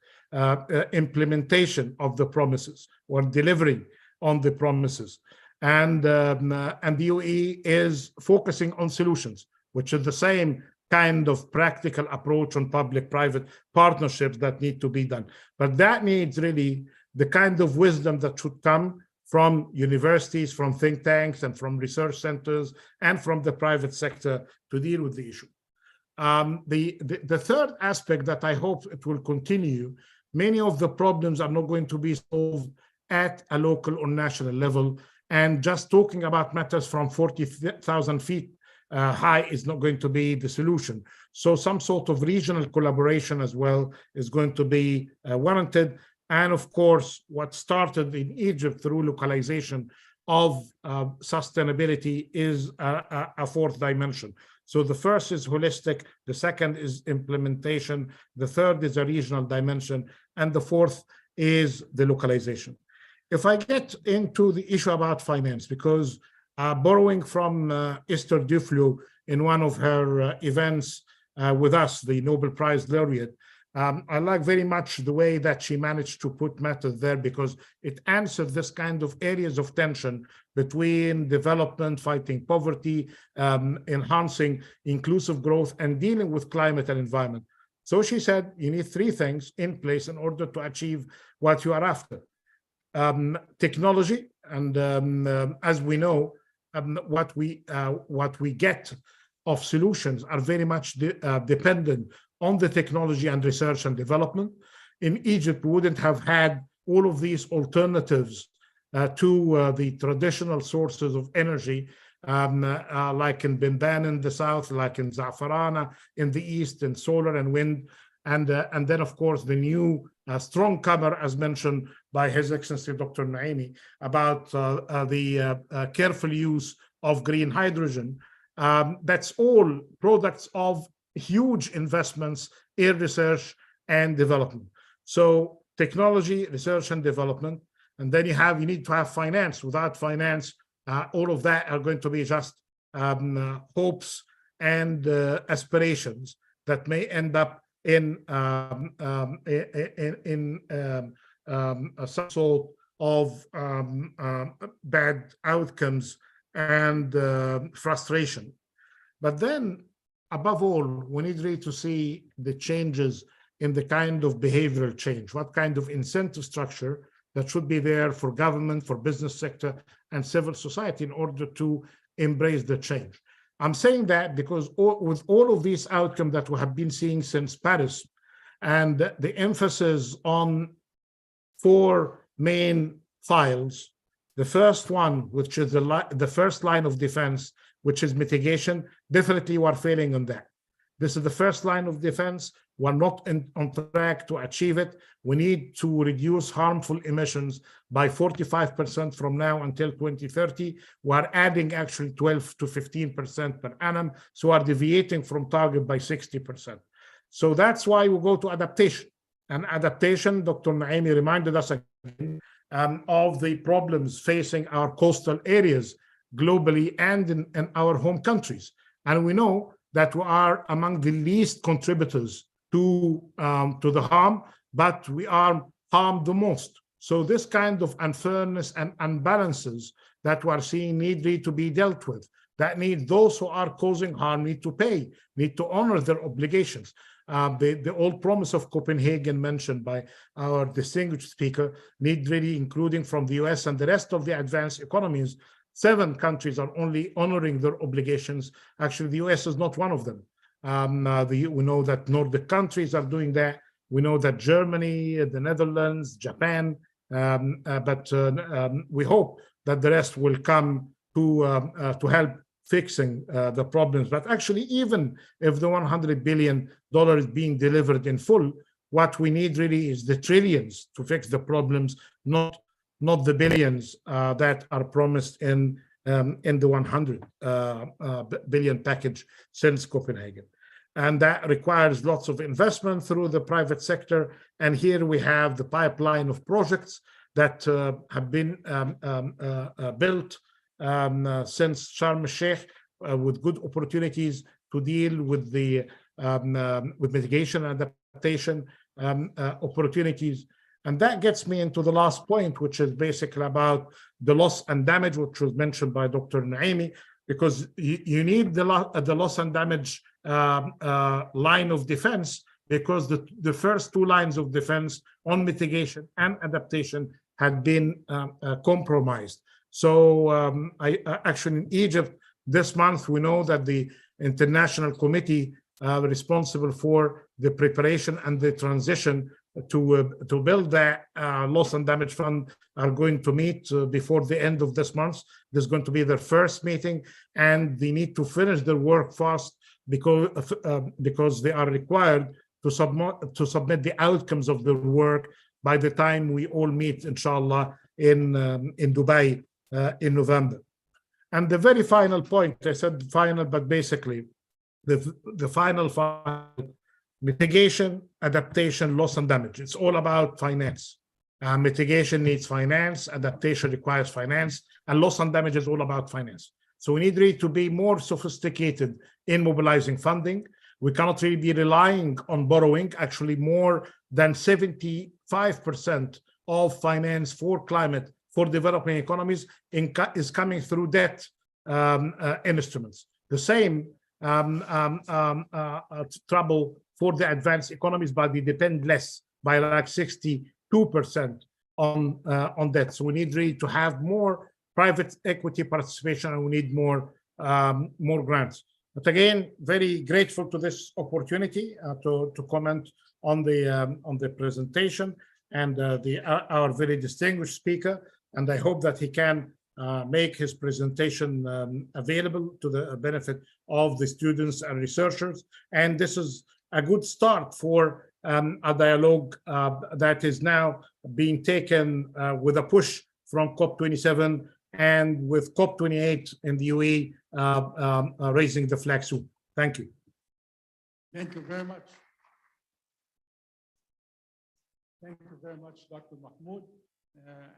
implementation of the promises or delivering on the promises. And the UAE is focusing on solutions, which is the same kind of practical approach on public-private partnerships that need to be done. But that needs really the kind of wisdom that should come from universities, from think tanks, and from research centers, and from the private sector to deal with the issue. The third aspect that I hope it will continue, many of the problems are not going to be solved at a local or national level, and just talking about matters from 40,000 feet high is not going to be the solution. So some sort of regional collaboration as well is going to be warranted. And of course, what started in Egypt through localization of sustainability is a fourth dimension. So the first is holistic, the second is implementation, the third is a regional dimension, and the fourth is the localization. If I get into the issue about finance, because borrowing from Esther Duflo in one of her events with us, the Nobel Prize laureate, I like very much the way that she managed to put matters there, because it answers this kind of areas of tension between development, fighting poverty, enhancing inclusive growth, and dealing with climate and environment. So she said, you need three things in place in order to achieve what you are after. Technology, and as we know, what we get of solutions are very much dependent on the technology and research and development. In Egypt, we wouldn't have had all of these alternatives to the traditional sources of energy, like in Benban in the south, like in Za'farana in the east, and solar and wind. And then, of course, the new strong comer, as mentioned by His Excellency Dr. Nuaimi, about the careful use of green hydrogen. That's all products of huge investments in research and development. So technology, research and development, and then you need to have finance. Without finance, all of that are going to be just hopes and aspirations that may end up in some sort of bad outcomes and frustration. But then, above all, we need really to see the changes in the kind of behavioral change, what kind of incentive structure that should be there for government, for business sector, and civil society in order to embrace the change. I'm saying that because with all of these outcomes that we have been seeing since Paris, and the emphasis on four main files, the first one, which is the first line of defense, which is mitigation, definitely we're failing on that. This is the first line of defense. We're not on track to achieve it. We need to reduce harmful emissions by 45% from now until 2030. We're adding actually 12 to 15% per annum. So we're deviating from target by 60%. So that's why we go to adaptation. And adaptation, Dr. Nuaimi reminded us again of the problems facing our coastal areas globally and in our home countries. And we know that we are among the least contributors to the harm, but we are harmed the most. So this kind of unfairness and unbalances that we are seeing need to be dealt with. That means those who are causing harm need to pay, need to honor their obligations. The old promise of Copenhagen mentioned by our distinguished speaker need really, including from the US and the rest of the advanced economies. 7 countries are only honoring their obligations. Actually, the US is not one of them. We know that Nordic countries are doing that. We know that Germany, the Netherlands, Japan, but we hope that the rest will come to help fixing the problems. But actually, even if the $100 billion is being delivered in full, what we need really is the trillions to fix the problems, not the billions that are promised in the 100 billion package since Copenhagen. And that requires lots of investment through the private sector. And here we have the pipeline of projects that have been built since Sharm el-Sheikh with good opportunities to deal with the with mitigation and adaptation opportunities. And that gets me into the last point, which is basically about the loss and damage, which was mentioned by Dr. Naimi, because you need the loss and damage line of defense, because the first two lines of defense on mitigation and adaptation had been compromised. So actually in Egypt this month, we know that the international committee responsible for the preparation and the transition to build that loss and damage fund are going to meet before the end of this month. This is going to be their first meeting, and they need to finish their work fast because they are required to submit the outcomes of their work by the time we all meet, inshallah, in Dubai in November. And the very final point, I said final, but basically the final mitigation, adaptation, loss and damage. It's all about finance. Mitigation needs finance, adaptation requires finance, and loss and damage is all about finance. So we need really to be more sophisticated in mobilizing funding. We cannot really be relying on borrowing. Actually, more than 75% of finance for climate, for developing economies is coming through debt instruments. The same trouble for the advanced economies, but they depend less by like 62% on debt. So we need really to have more private equity participation, and we need more grants. But again, very grateful to this opportunity to comment on the presentation and our very distinguished speaker. And I hope that he can make his presentation available to the benefit of the students and researchers. And this is a good start for a dialogue that is now being taken with a push from COP27 and with COP28 in the UAE raising the flag soon. Thank you. Thank you very much. Thank you very much, Dr. Mahmoud.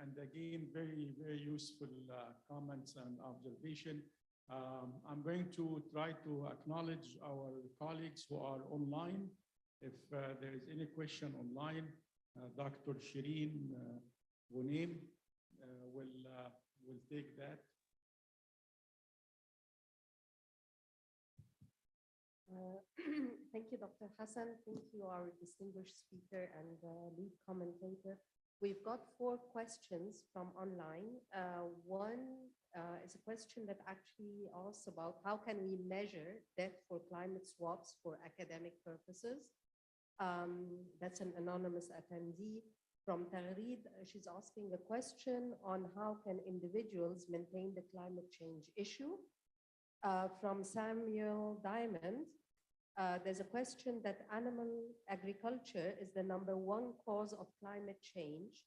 And again, very, very useful comments and observation. I'm going to try to acknowledge our colleagues who are online. If there is any question online, Dr. Shireen Ghunaim will take that. Thank you, Dr. Hassan. Thank you, our distinguished speaker and lead commentator. We've got 4 questions from online. One is a question that actually asks about how can we measure debt for climate swaps for academic purposes. That's an anonymous attendee. From Tahrid, she's asking a question on how can individuals maintain the climate change issue. From Samuel Diamond, there's a question that animal agriculture is the #1 cause of climate change.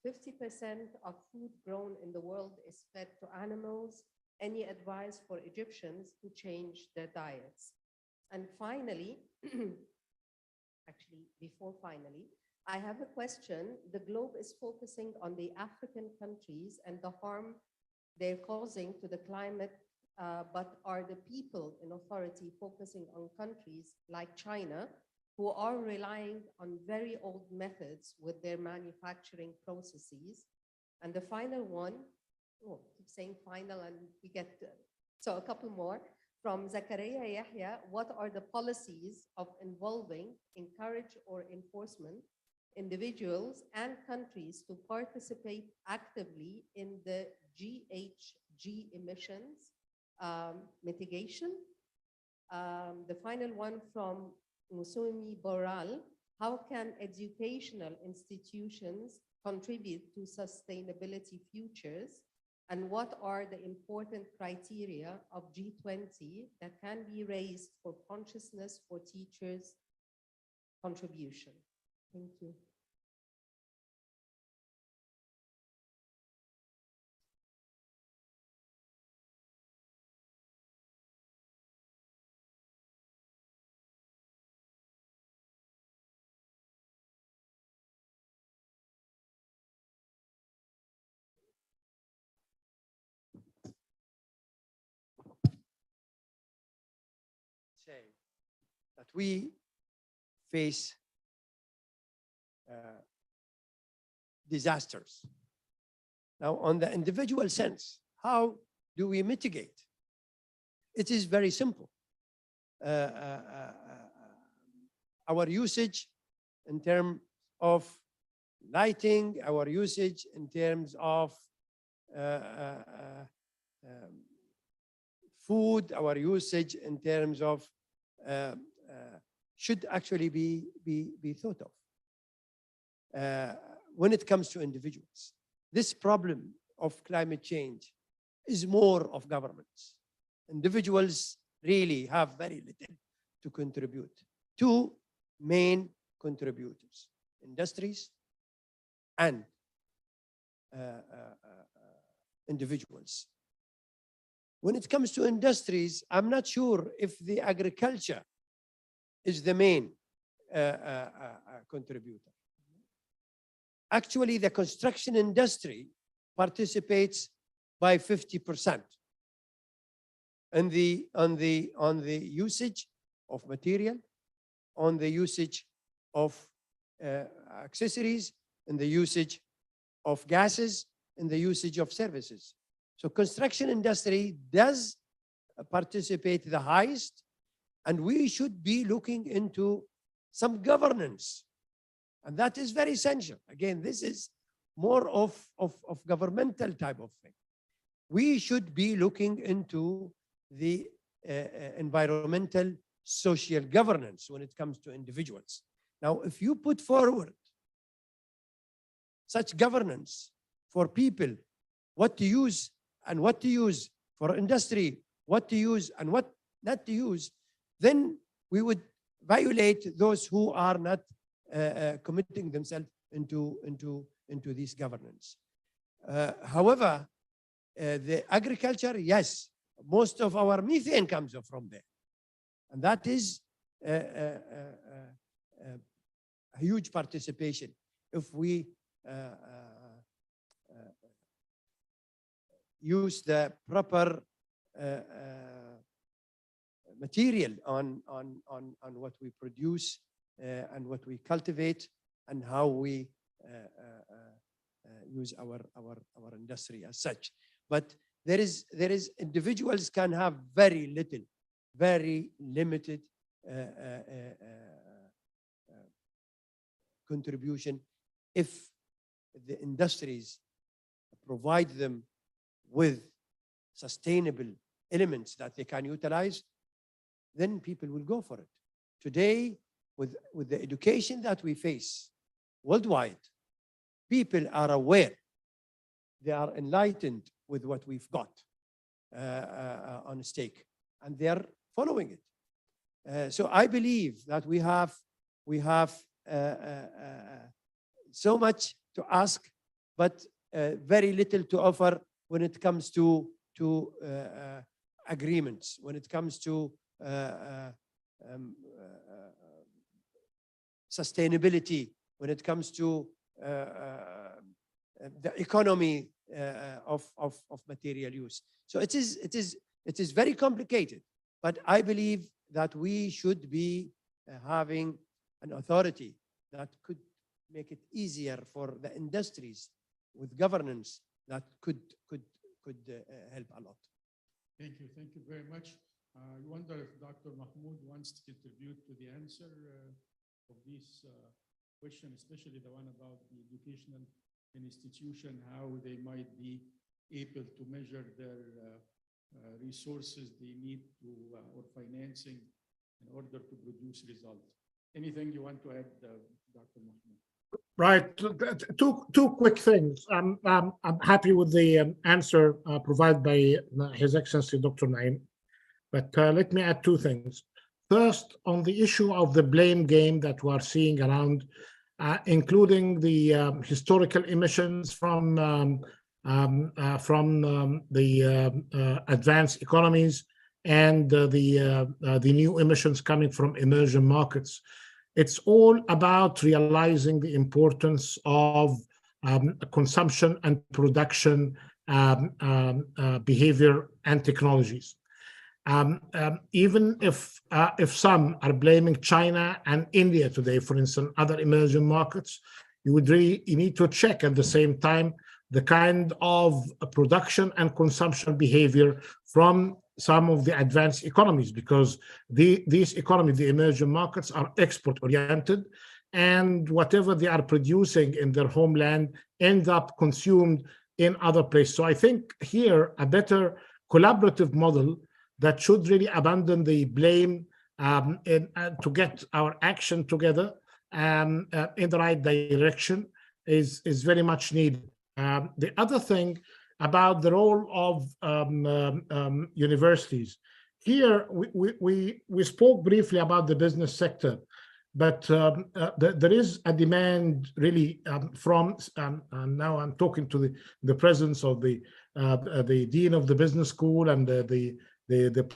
50% of food grown in the world is fed to animals. Any advice for Egyptians to change their diets? And finally, actually, before finally, I have a question. The globe is focusing on the African countries and the harm they're causing to the climate, but are the people in authority focusing on countries like China, who are relying on very old methods with their manufacturing processes? And the final one, oh, I keep saying final and we get, so a couple more. From Zakaria Yahya, what are the policies of involving, encourage or enforcement individuals and countries to participate actively in the GHG emissions mitigation? The final one from Musumi Boral, how can educational institutions contribute to sustainability futures? And what are the important criteria of G20 that can be raised for consciousness for teachers' contribution? Thank you. Say that we face disasters. Now, on the individual sense, how do we mitigate? It is very simple. Our usage in terms of lighting, our usage in terms of food, our usage in terms of should actually be thought of. When it comes to individuals, this problem of climate change is more of governments. Individuals really have very little to contribute. Two main contributors, industries and individuals. When it comes to industries, I'm not sure if the agriculture is the main contributor. Actually, the construction industry participates by 50% on the usage of material, on the usage of accessories, in the usage of gases, in the usage of services. So construction industry does participate the highest, and we should be looking into some governance. And that is very essential. Again, this is more of governmental type of thing. We should be looking into the environmental social governance when it comes to individuals. Now, if you put forward such governance for people, what to use and what to use, for industry, what to use and what not to use, then we would violate those who are not committing themselves into this governance. However, the agriculture, yes, most of our methane comes from there, and that is a huge participation. If we use the proper material on what we produce and what we cultivate and how we use our industry as such. But there is individuals can have very little, very limited contribution if the industries provide them with sustainable elements that they can utilize, then people will go for it. Today, with the education that we face worldwide, people are aware, they are enlightened with what we've got on stake, and they are following it. So I believe that we have so much to ask, but very little to offer when it comes to agreements, when it comes to sustainability, when it comes to the economy of material use. So it is very complicated, but I believe that we should be having an authority that could make it easier for the industries with governance that could help a lot. Thank you very much. I wonder if Dr. Mahmoud wants to contribute to the answer of this question, especially the one about the educational institution, how they might be able to measure their resources they need to or financing in order to produce results. Anything you want to add, Dr. Mahmoud? Right. Two quick things. I'm happy with the answer provided by His Excellency Dr. Naim, but let me add two things. First, on the issue of the blame game that we are seeing around including the historical emissions from the advanced economies and the new emissions coming from emerging markets. It's all about realizing the importance of consumption and production behavior and technologies. Even if some are blaming China and India today, for instance, other emerging markets, you need to check at the same time the kind of production and consumption behavior from some of the advanced economies, because these economies, the emerging markets, are export-oriented, and whatever they are producing in their homeland ends up consumed in other places. So I think here a better collaborative model that should really abandon the blame to get our action together in the right direction is very much needed. The other thing about the role of universities. Here, we spoke briefly about the business sector, but there is a demand really from, and now I'm talking to the presence of the dean of the business school and the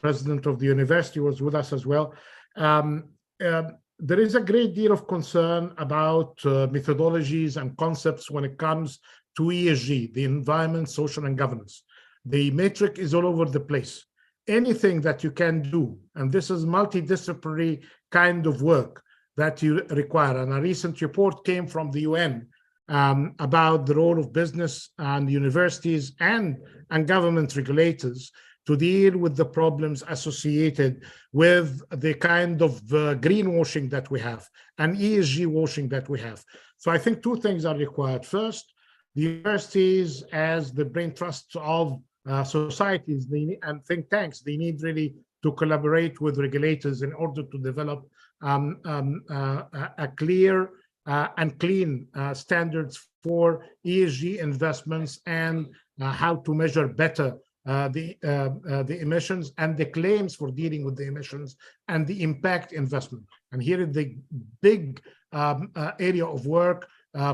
president of the university was with us as well. There is a great deal of concern about methodologies and concepts when it comes to ESG, the environment, social, and governance. The metric is all over the place. Anything that you can do, and this is multidisciplinary kind of work that you require. And a recent report came from the UN about the role of business and universities and government regulators to deal with the problems associated with the kind of greenwashing that we have and ESG washing that we have. So I think two things are required. First, the universities as the brain trust of societies and think tanks, they need really to collaborate with regulators in order to develop a clear and clean standards for ESG investments and how to measure better the emissions and the claims for dealing with the emissions and the impact investment. And here is the big area of work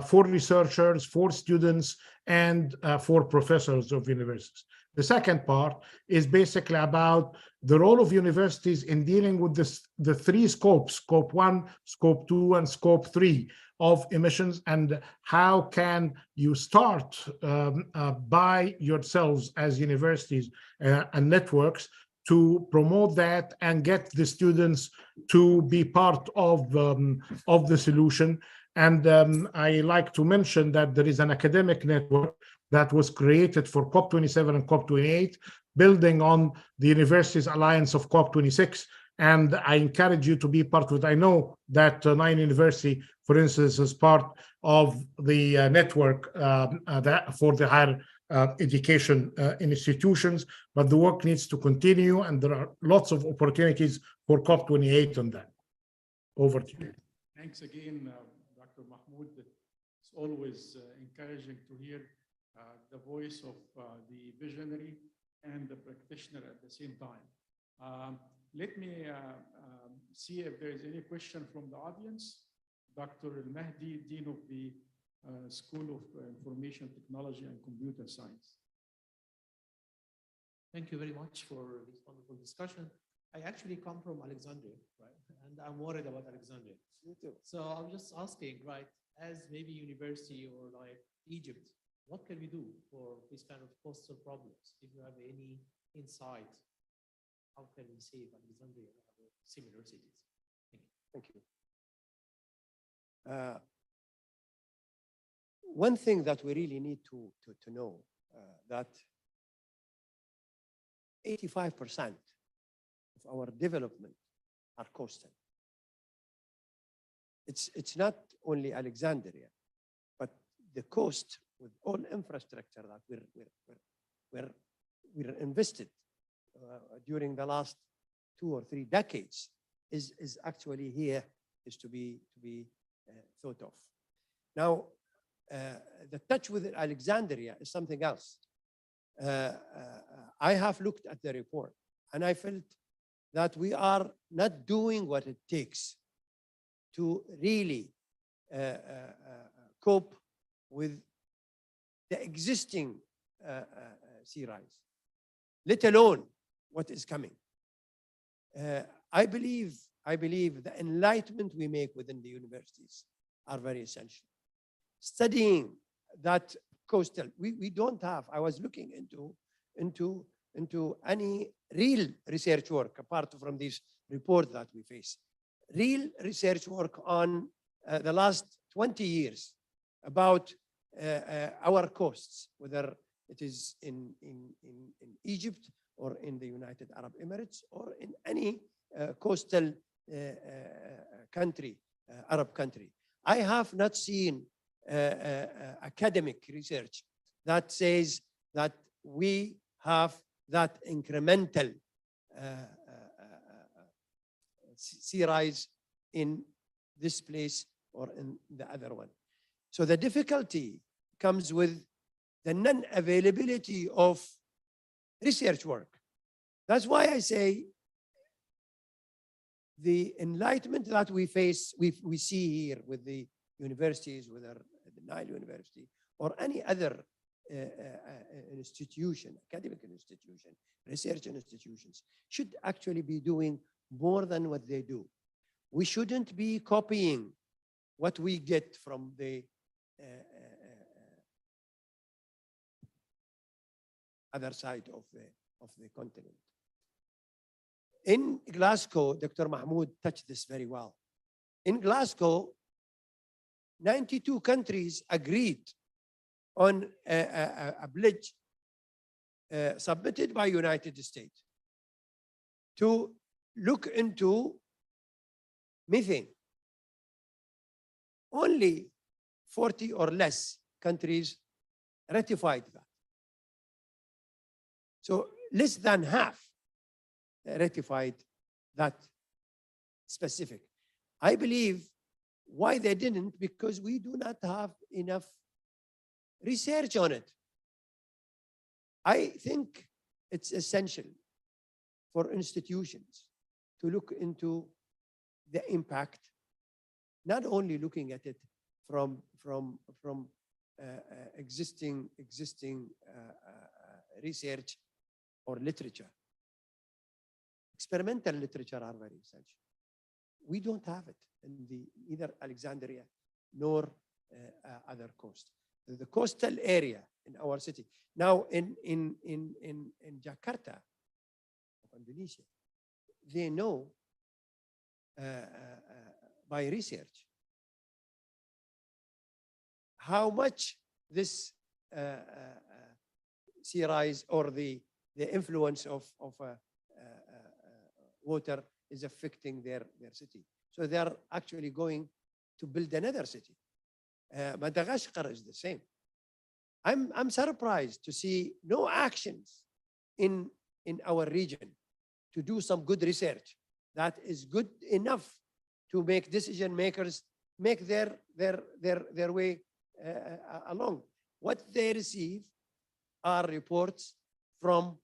for researchers, for students, and for professors of universities. The second part is basically about the role of universities in dealing with the three scopes, scope 1, scope 2, and scope 3 of emissions, and how can you start by yourselves as universities and networks to promote that and get the students to be part of the solution. And I like to mention that there is an academic network that was created for COP27 and COP28, building on the Universities Alliance of COP26. And I encourage you to be part of it. I know that Nile University, for instance, is part of the network for the higher education institutions, but the work needs to continue, and there are lots of opportunities for COP28 on that. Over to you. Thanks again, Dr. Mahmoud. It's always encouraging to hear the voice of the visionary and the practitioner at the same time. Let me see if there is any question from the audience. Dr. Al-Mahdi, Dean of the School of Information Technology and Computer Science. Thank you very much for this wonderful discussion. I actually come from Alexandria, right? And I'm worried about Alexandria. Me too. So I'm just asking, right, as maybe university or like Egypt, what can we do for this kind of coastal problems? If you have any insight, how can we save Alexandria and other similar cities? Thank you. Thank you. One thing that we really need to know that 85% of our development are coastal. It's not only Alexandria, but the coast with all infrastructure that we're invested during the last 2 or 3 decades is actually here is to be thought of. Now, the touch with Alexandria is something else. I have looked at the report and I felt that we are not doing what it takes to really cope with the existing sea rise, let alone what is coming. I believe the enlightenment we make within the universities are very essential. Studying that coastal, we don't have, I was looking into any real research work apart from this report that we face. Real research work on the last 20 years about our coasts, whether it is in Egypt or in the United Arab Emirates or in any coastal country, Arab country. I have not seen academic research that says that we have that incremental sea rise in this place or in the other one. So the difficulty comes with the non-availability of research work. That's why I say the enlightenment that we face, we see here with the universities, whether the Nile University or any other institution, academic institution, research institutions, should actually be doing more than what they do. We shouldn't be copying what we get from the other side of the continent. In Glasgow, Dr. Mahmoud touched this very well. In Glasgow, 92 countries agreed on a pledge submitted by United States to look into methane. Only 40 or less countries ratified that. So less than half ratified that specific. I believe why they didn't, because we do not have enough research on it. I think it's essential for institutions to look into the impact, not only looking at it from existing research or literature. Experimental literature are very essential. We don't have it in either Alexandria nor other coast. The coastal area in our city. Now in Jakarta, of Indonesia, they know by research how much this sea rise or the influence of water is affecting their city. So they are actually going to build another city. Madagascar is the same. I'm surprised to see no actions in our region to do some good research that is good enough to make decision makers make their way along. What they receive are reports from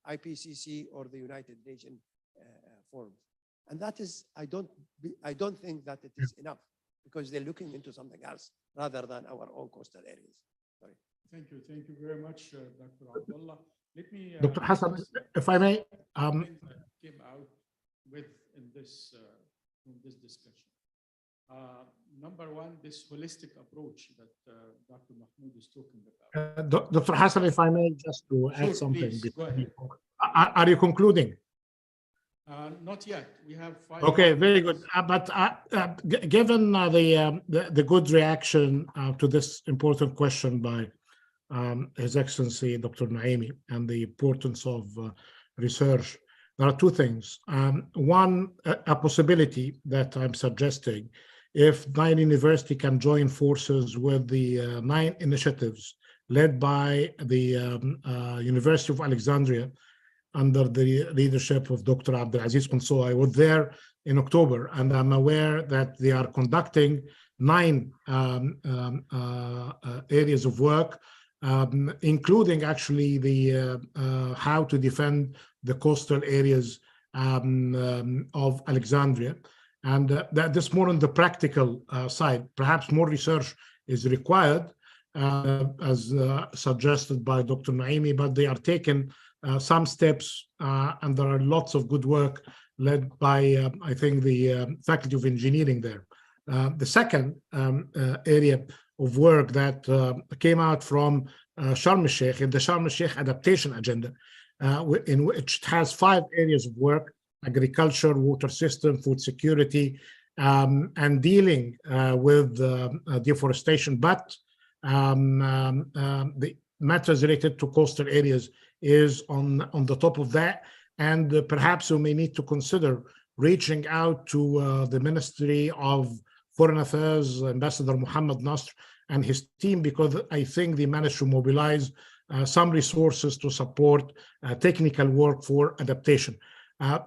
IPCC or the United Nations forums, and that is I don't think that it is enough, because they're looking into something else rather than our own coastal areas. Sorry. Thank you very much, Dr. Abdullah. Let me, Dr. Hassan, if I may, came out with in this discussion. Number one, this holistic approach that Dr. Mahmoud is talking about. Dr. Hassan, if I may, just to add something. Please, go ahead. Are you concluding? Not yet. We have 5 Okay, very good. But given the good reaction to this important question by His Excellency Dr. Nuaimi and the importance of research, there are two things. One, a possibility that I'm suggesting, if Nile University can join forces with the 9 initiatives led by the University of Alexandria under the leadership of Dr. Abdulaziz Mansour. I was there in October, and I'm aware that they are conducting 9 areas of work, including actually the how to defend the coastal areas of Alexandria. And that this more on the practical side. Perhaps more research is required, as suggested by Dr. Naimi, but they are taking some steps, and there are lots of good work led by, I think, the Faculty of Engineering there. The second area of work that came out from Sharm el-Sheikh, in the Sharm el-Sheikh adaptation agenda, in which it has 5 areas of work: agriculture, water system, food security, and dealing with deforestation. But the matters related to coastal areas is on the top of that. And perhaps we may need to consider reaching out to the Ministry of Foreign Affairs, Ambassador Muhammad Nasr and his team, because I think they managed to mobilize some resources to support technical work for adaptation.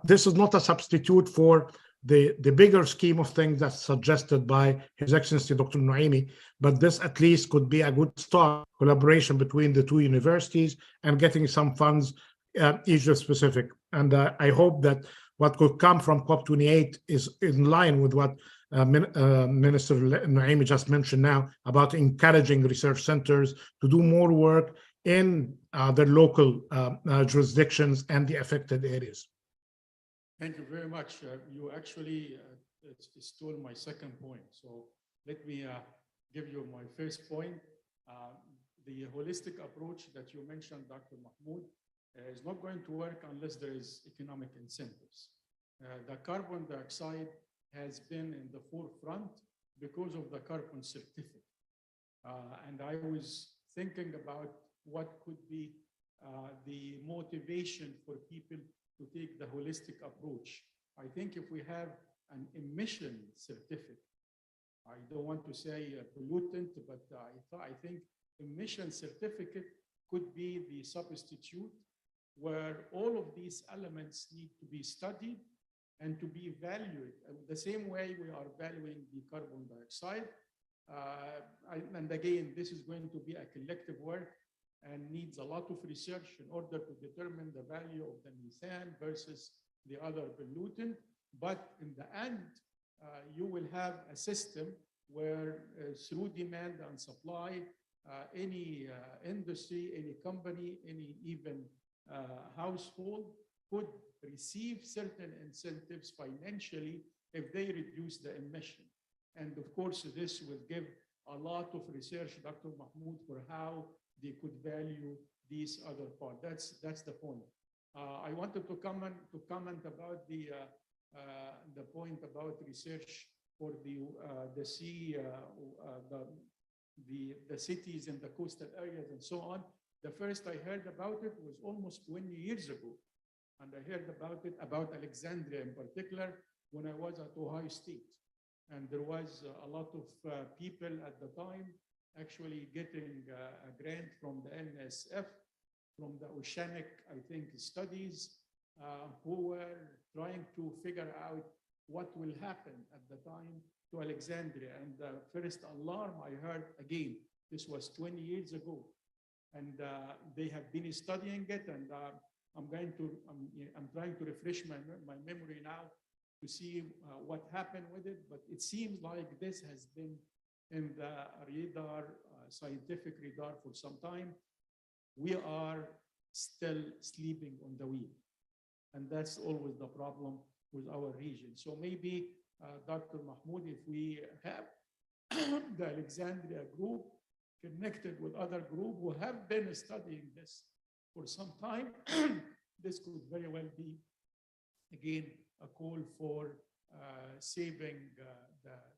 This is not a substitute for the bigger scheme of things that's suggested by His Excellency Dr. Naimi, but this at least could be a good start, collaboration between the 2 universities and getting some funds Egypt specific. And I hope that what could come from COP28 is in line with what Minister Naimi just mentioned now about encouraging research centers to do more work in their local jurisdictions and the affected areas. Thank you very much. You actually stole my second point. So let me give you my first point. The holistic approach that you mentioned, Dr. Mahmoud, is not going to work unless there is economic incentives. The carbon dioxide has been in the forefront because of the carbon certificate. And I was thinking about what could be the motivation for people to take the holistic approach. I think if we have an emission certificate, I don't want to say pollutant, but I think emission certificate could be the substitute where all of these elements need to be studied and to be valued the same way we are valuing the carbon dioxide. And again, this is going to be a collective work and needs a lot of research in order to determine the value of the methane versus the other pollutant. But in the end, you will have a system where through demand and supply, any industry, any company, any even household could receive certain incentives financially if they reduce the emission. And of course, this will give a lot of research, Dr. Mahmoud, for how they could value these other parts. That's the point. I wanted to comment about the point about research for the sea, the cities and the coastal areas and so on. The first I heard about it was almost 20 years ago. And I heard about it, about Alexandria in particular, when I was at Ohio State. And there was a lot of people at the time actually getting a grant from the NSF, from the Oceanic, I think, studies, who were trying to figure out what will happen at the time to Alexandria. And the first alarm I heard, again, this was 20 years ago. And they have been studying it, and I'm trying to refresh my memory now to see what happened with it. But it seems like this has been in the radar, scientific radar, for some time. We are still sleeping on the wheel. And that's always the problem with our region. So maybe, Dr. Mahmoud, if we have the Alexandria group connected with other group who have been studying this for some time, this could very well be, again, a call for saving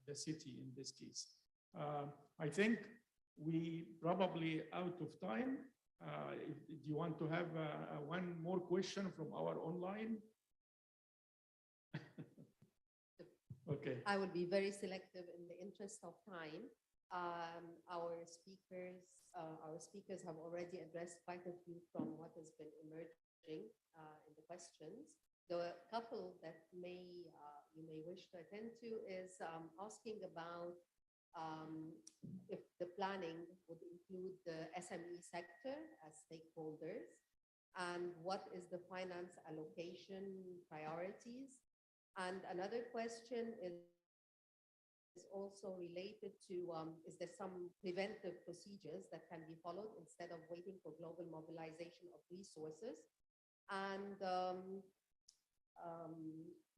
the city in this case. I think we probably out of time. Do you want to have one more question from our online? Okay. I will be very selective in the interest of time. Our speakers have already addressed quite a few from what has been emerging in the questions. The couple that you may wish to attend to is asking about if the planning would include the SME sector as stakeholders, and what is the finance allocation priorities And another question is also related to, is there some preventive procedures that can be followed instead of waiting for global mobilization of resources? And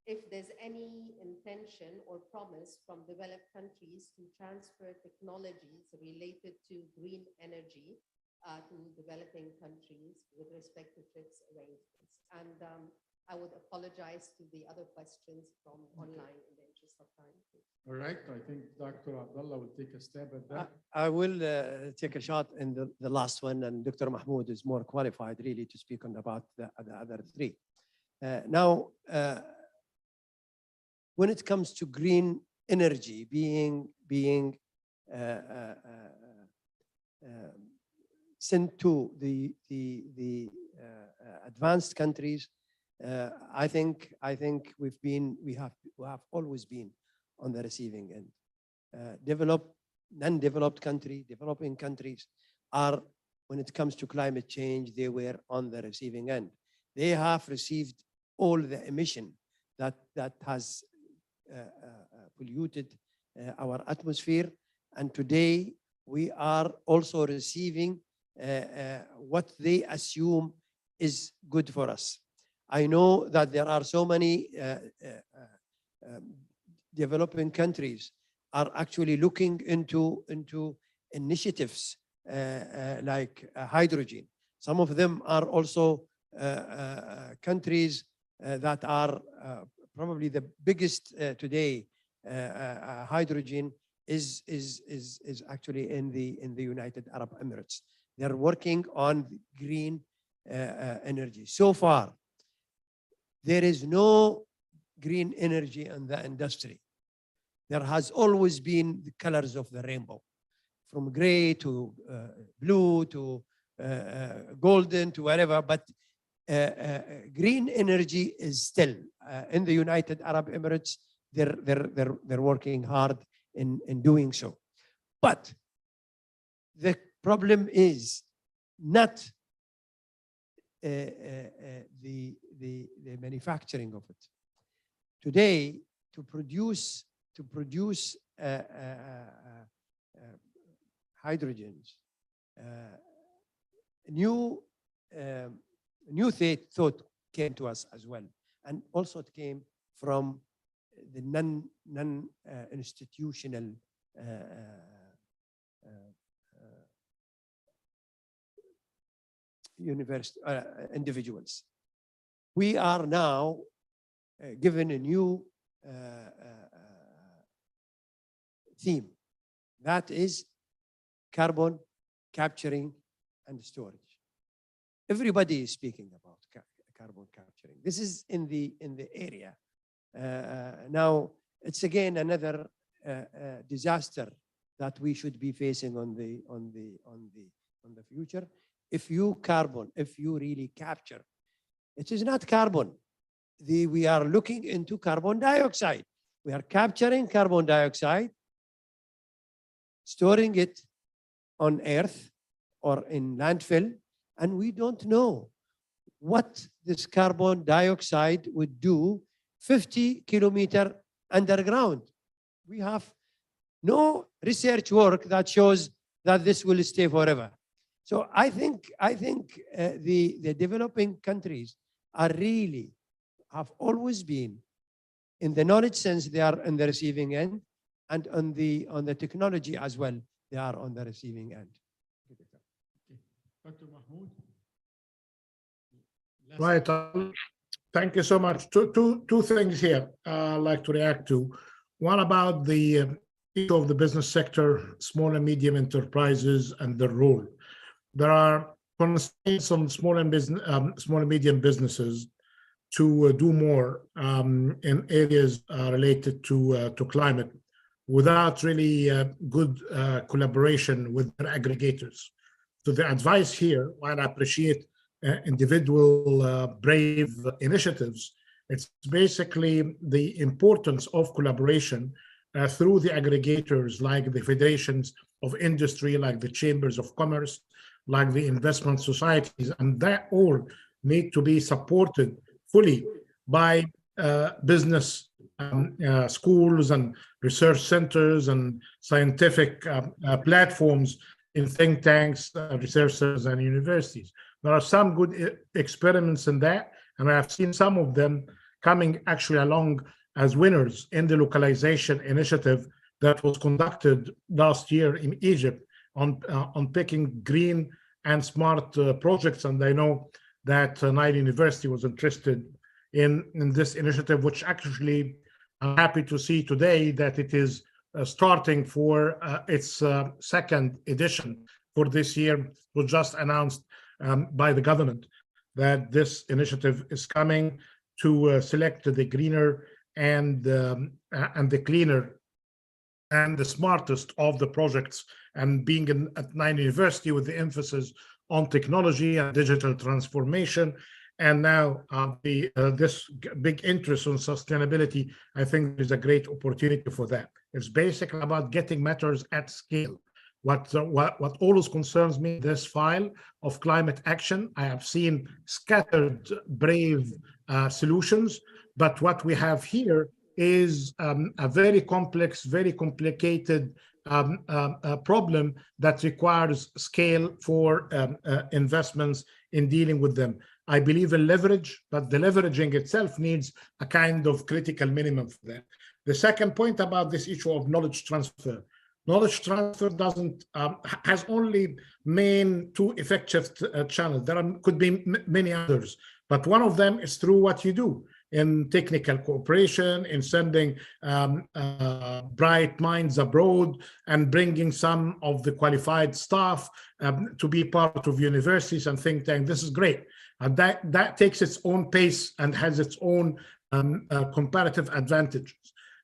if there's any intention or promise from developed countries to transfer technologies related to green energy to developing countries with respect to TRIPS arrangements. And I would apologize to the other questions from online in the interest of time. All right, I think Dr. Abdullah will take a stab at that. I will take a shot in the last one, and Dr. Mahmoud is more qualified really to speak on about the other three. Now, when it comes to green energy being sent to the advanced countries, I think we have always been on the receiving end. Developed, non-developed country, developing countries are, when it comes to climate change, they were on the receiving end. They have received all the emission that has polluted our atmosphere, and today we are also receiving what they assume is good for us. I know that there are so many developing countries are actually looking into initiatives like hydrogen. Some of them are also countries that are probably the biggest today. Hydrogen is actually in the United Arab Emirates. They're working on green energy. So far, there is no green energy in the industry. There has always been the colors of the rainbow, from gray to blue to golden to whatever, but green energy is still in the United Arab Emirates. They're working hard in doing so. But the problem is not the manufacturing of it. Today, to produce hydrogens, new thought came to us as well, and also it came from the non-institutional individuals. We are now given a new theme, that is carbon capturing and storage. Everybody is speaking about carbon capturing. This is in the area. Now it's again another disaster that we should be facing on the future. If you really capture, it is not carbon. We are looking into carbon dioxide. We are capturing carbon dioxide, storing it on earth or in landfill, and we don't know what this carbon dioxide would do 50 kilometers underground. We have no research work that shows that this will stay forever. So I think the developing countries are really have always been, in the knowledge sense, they are on the receiving end, and on the technology as well, they are on the receiving end. Dr. Mahmoud. Right. Thank you so much. Two things here I'd like to react to. One about the issue of the business sector, small and medium enterprises, and their role. There are constraints on small and medium businesses to do more in areas related to climate, without really good collaboration with their aggregators. So the advice here, while I appreciate individual brave initiatives, it's basically the importance of collaboration through the aggregators, like the federations of industry, like the chambers of commerce, like the investment societies, and that all need to be supported fully by business schools and research centers and scientific platforms in think tanks, research centers, and universities. There are some good experiments in that, and I've seen some of them coming actually along as winners in the localization initiative that was conducted last year in Egypt on picking green and smart projects. And I know that Nile University was interested in this initiative, which actually I'm happy to see today that it is starting for its second edition for this year. It was just announced by the government that this initiative is coming to select the greener and the cleaner and the smartest of the projects, and being at Nile University with the emphasis on technology and digital transformation. And now this big interest on sustainability, I think there's a great opportunity for that. It's basically about getting matters at scale. What always concerns me, this file of climate action, I have seen scattered brave solutions, but what we have here is a very complex, very complicated problem that requires scale for investments in dealing with them. I believe in leverage, but the leveraging itself needs a kind of critical minimum for that. The second point about this issue of knowledge transfer. Knowledge transfer has only main two effective channels. There could be many others, but one of them is through what you do in technical cooperation, in sending bright minds abroad and bringing some of the qualified staff to be part of universities and think tanks. This is great. And that takes its own pace and has its own comparative advantages.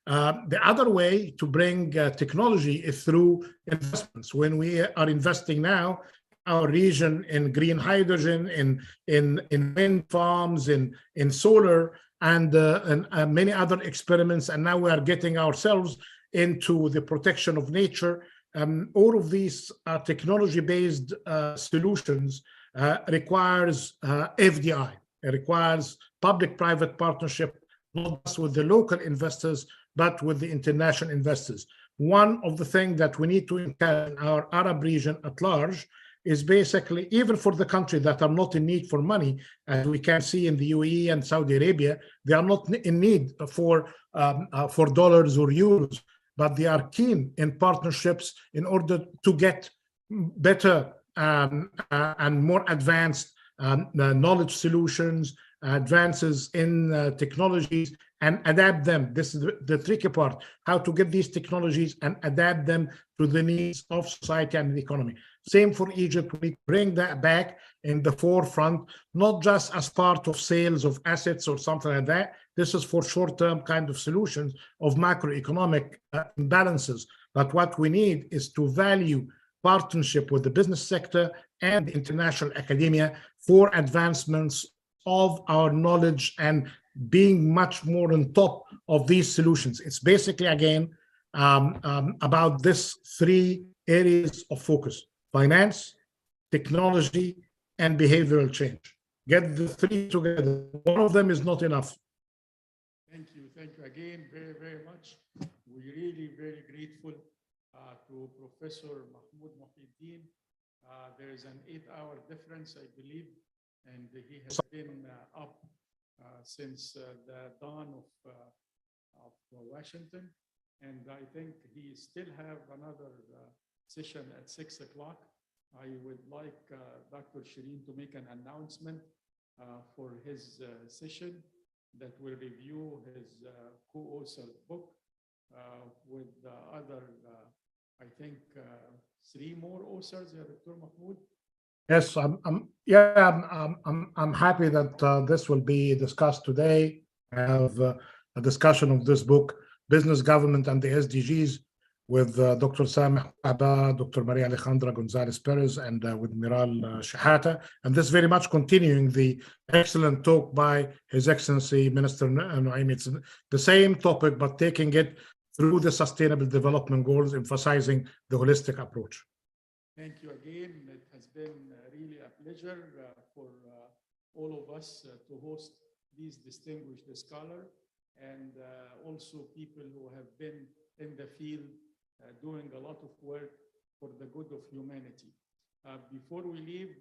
The other way to bring technology is through investments. When we are investing now, our region in green hydrogen, in wind farms, in solar, and many other experiments, and now we are getting ourselves into the protection of nature. All of these technology-based solutions requires FDI. It requires public-private partnership, not just with the local investors, but with the international investors. One of the things that we need to encourage in our Arab region at large is basically, even for the countries that are not in need for money, as we can see in the UAE and Saudi Arabia, they are not in need for dollars or euros, but they are keen in partnerships in order to get better and more advanced knowledge solutions, advances in technologies, and adapt them. This is the tricky part, how to get these technologies and adapt them to the needs of society and the economy. Same for Egypt. We bring that back in the forefront, not just as part of sales of assets or something like that. This is for short-term kind of solutions of macroeconomic imbalances. But what we need is to value partnership with the business sector and international academia for advancements of our knowledge and being much more on top of these solutions. It's basically, again, about these three areas of focus: finance, technology, and behavioral change. Get the three together. One of them is not enough. Thank you again very, very much. We're really very grateful to Professor Mahmoud Muhyiddin. There is an 8-hour difference, I believe, and he has been up since the dawn of Washington. And I think he still have another session at 6 o'clock. I would like Dr. Shireen to make an announcement for his session that will review his co-author book with other, I think, 3 more authors, Dr. Mahmoud. Yes, I'm happy that this will be discussed today. I have a discussion of this book, Business, Government, and the SDGs, with Dr. Sameh Abba, Dr. Maria Alejandra Gonzalez Perez, and with Miral Shahata. And this very much continuing the excellent talk by His Excellency Minister Nuaimi. It's the same topic, but taking it through the Sustainable Development Goals, emphasizing the holistic approach. Thank you again. It has been really a pleasure for all of us to host these distinguished scholars. and also people who have been in the field doing a lot of work for the good of humanity. Before we leave,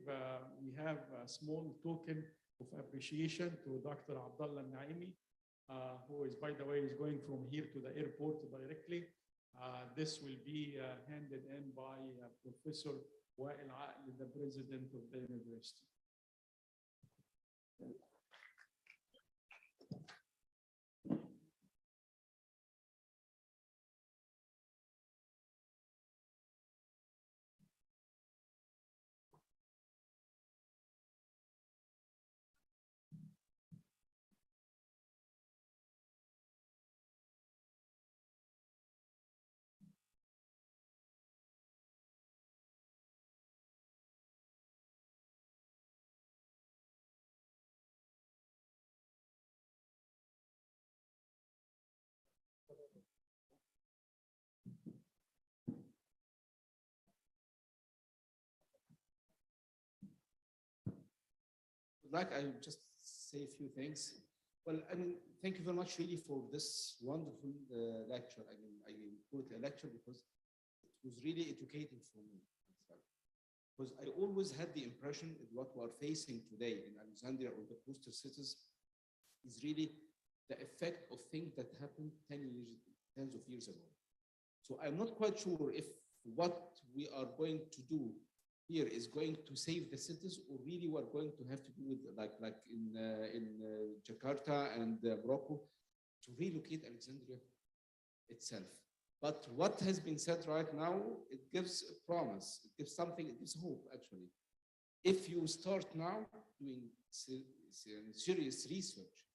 we have a small token of appreciation to Dr. Abdulla AlNuami, who is, by the way, is going from here to the airport directly. This will be handed in by Professor Wael Aql, the president of the university. I just say a few things. Well, I mean, thank you very much really for this wonderful lecture. I mean, I call it a lecture because it was really educating for me. Because I always had the impression that what we are facing today in Alexandria or the coastal cities is really the effect of things that happened tens of years ago. So I'm not quite sure if what we are going to do here is going to save the cities, or really we're going to have to do with like in Jakarta and Morocco to relocate Alexandria itself. But what has been said right now, it gives a promise, it gives something, it gives hope actually. If you start now doing serious research,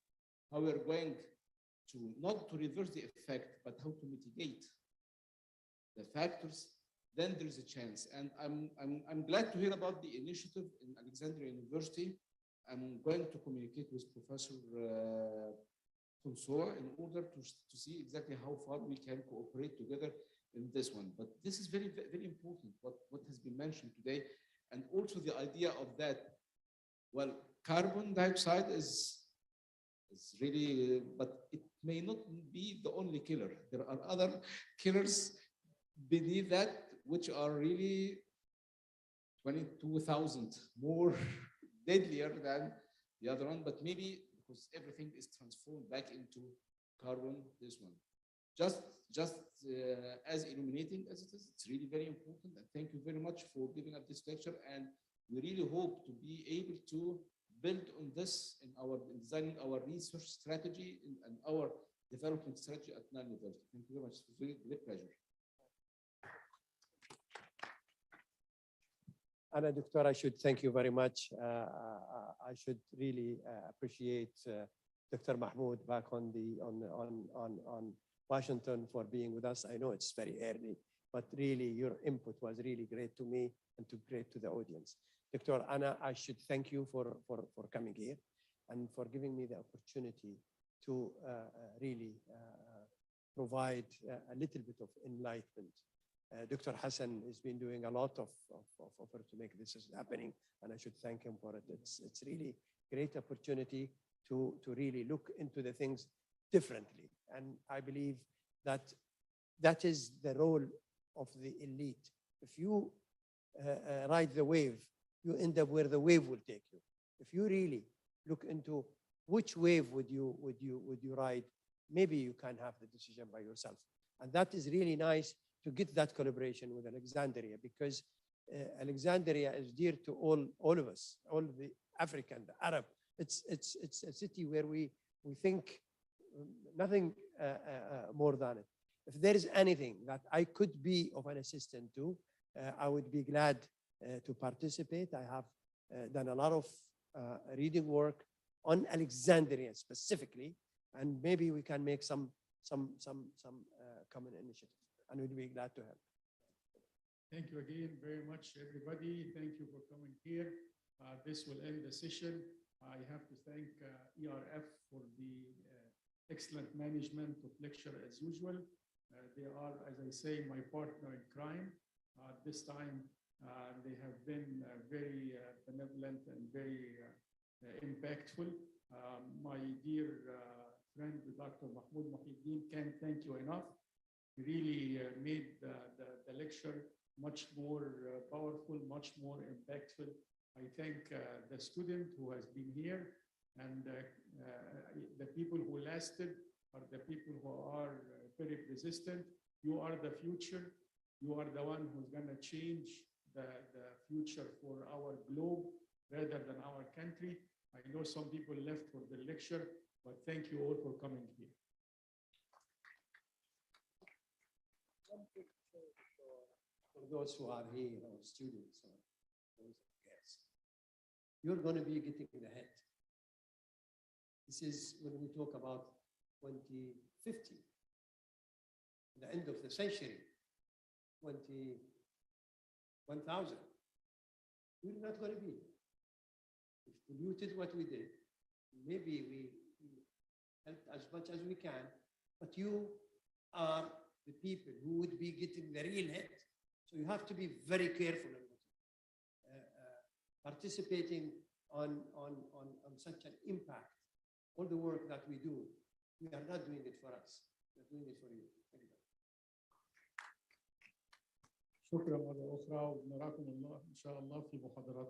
how we're going to not to reverse the effect, but how to mitigate the factors, then there's a chance. And I'm glad to hear about the initiative in Alexandria University. I'm going to communicate with Professor Consola in order to see exactly how far we can cooperate together in this one. But this is very, very important, what has been mentioned today. And also the idea of that, well, carbon dioxide is really, but it may not be the only killer. There are other killers beneath that, which are really 22,000 more deadlier than the other one, but maybe because everything is transformed back into carbon, this one. Just as illuminating as it is, it's really very important. And thank you very much for giving up this lecture. And we really hope to be able to build on this in designing our research strategy and our development strategy at Nile University. Thank you very much. It was really a great pleasure. Anna, Doctor, I should thank you very much. I should really appreciate Dr. Mahmoud back on Washington for being with us. I know it's very early, but really your input was really great to me and great to the audience. Dr. Anna, I should thank you for coming here and for giving me the opportunity to really provide a little bit of enlightenment. Dr. Hassan has been doing a lot of effort to make this happening, and I should thank him for it. It's really great opportunity to really look into the things differently. And I believe that that is the role of the elite. If you ride the wave, you end up where the wave will take you. If you really look into which wave would you ride, maybe you can have the decision by yourself. And that is really nice to get that collaboration with Alexandria, because Alexandria is dear to all of us, all the African, the Arab. It's a city where we think nothing more than it. If there is anything that I could be of an assistant to, I would be glad to participate. I have done a lot of reading work on Alexandria specifically, and maybe we can make some common initiative, and we'd be glad to help. Thank you again very much, everybody. Thank you for coming here. This will end the session. I have to thank ERF for the excellent management of lecture as usual. They are, as I say, my partner in crime. This time, they have been very benevolent and very impactful. My dear friend, Dr. Mahmoud Muhyiddin, can't thank you enough. You really made the lecture much more powerful, much more impactful. I thank the student who has been here and the people who lasted are the people who are very resistant. You are the future. You are the one who's going to change the future for our globe rather than our country. I know some people left for the lecture, but thank you all for coming here. For those who are here, or students, or those guests, you're going to be getting the hit. This is when we talk about 2050, the end of the century, 1000. We're not going to be. We've polluted what we did. Maybe we helped as much as we can, but you are the people who would be getting the real hit. So you have to be very careful in participating on such an impact. All the work that we do, we are not doing it for us. We're doing it for you. Thank you. شكرا مرة أخرى ونراكم الله إن شاء الله في محاضرات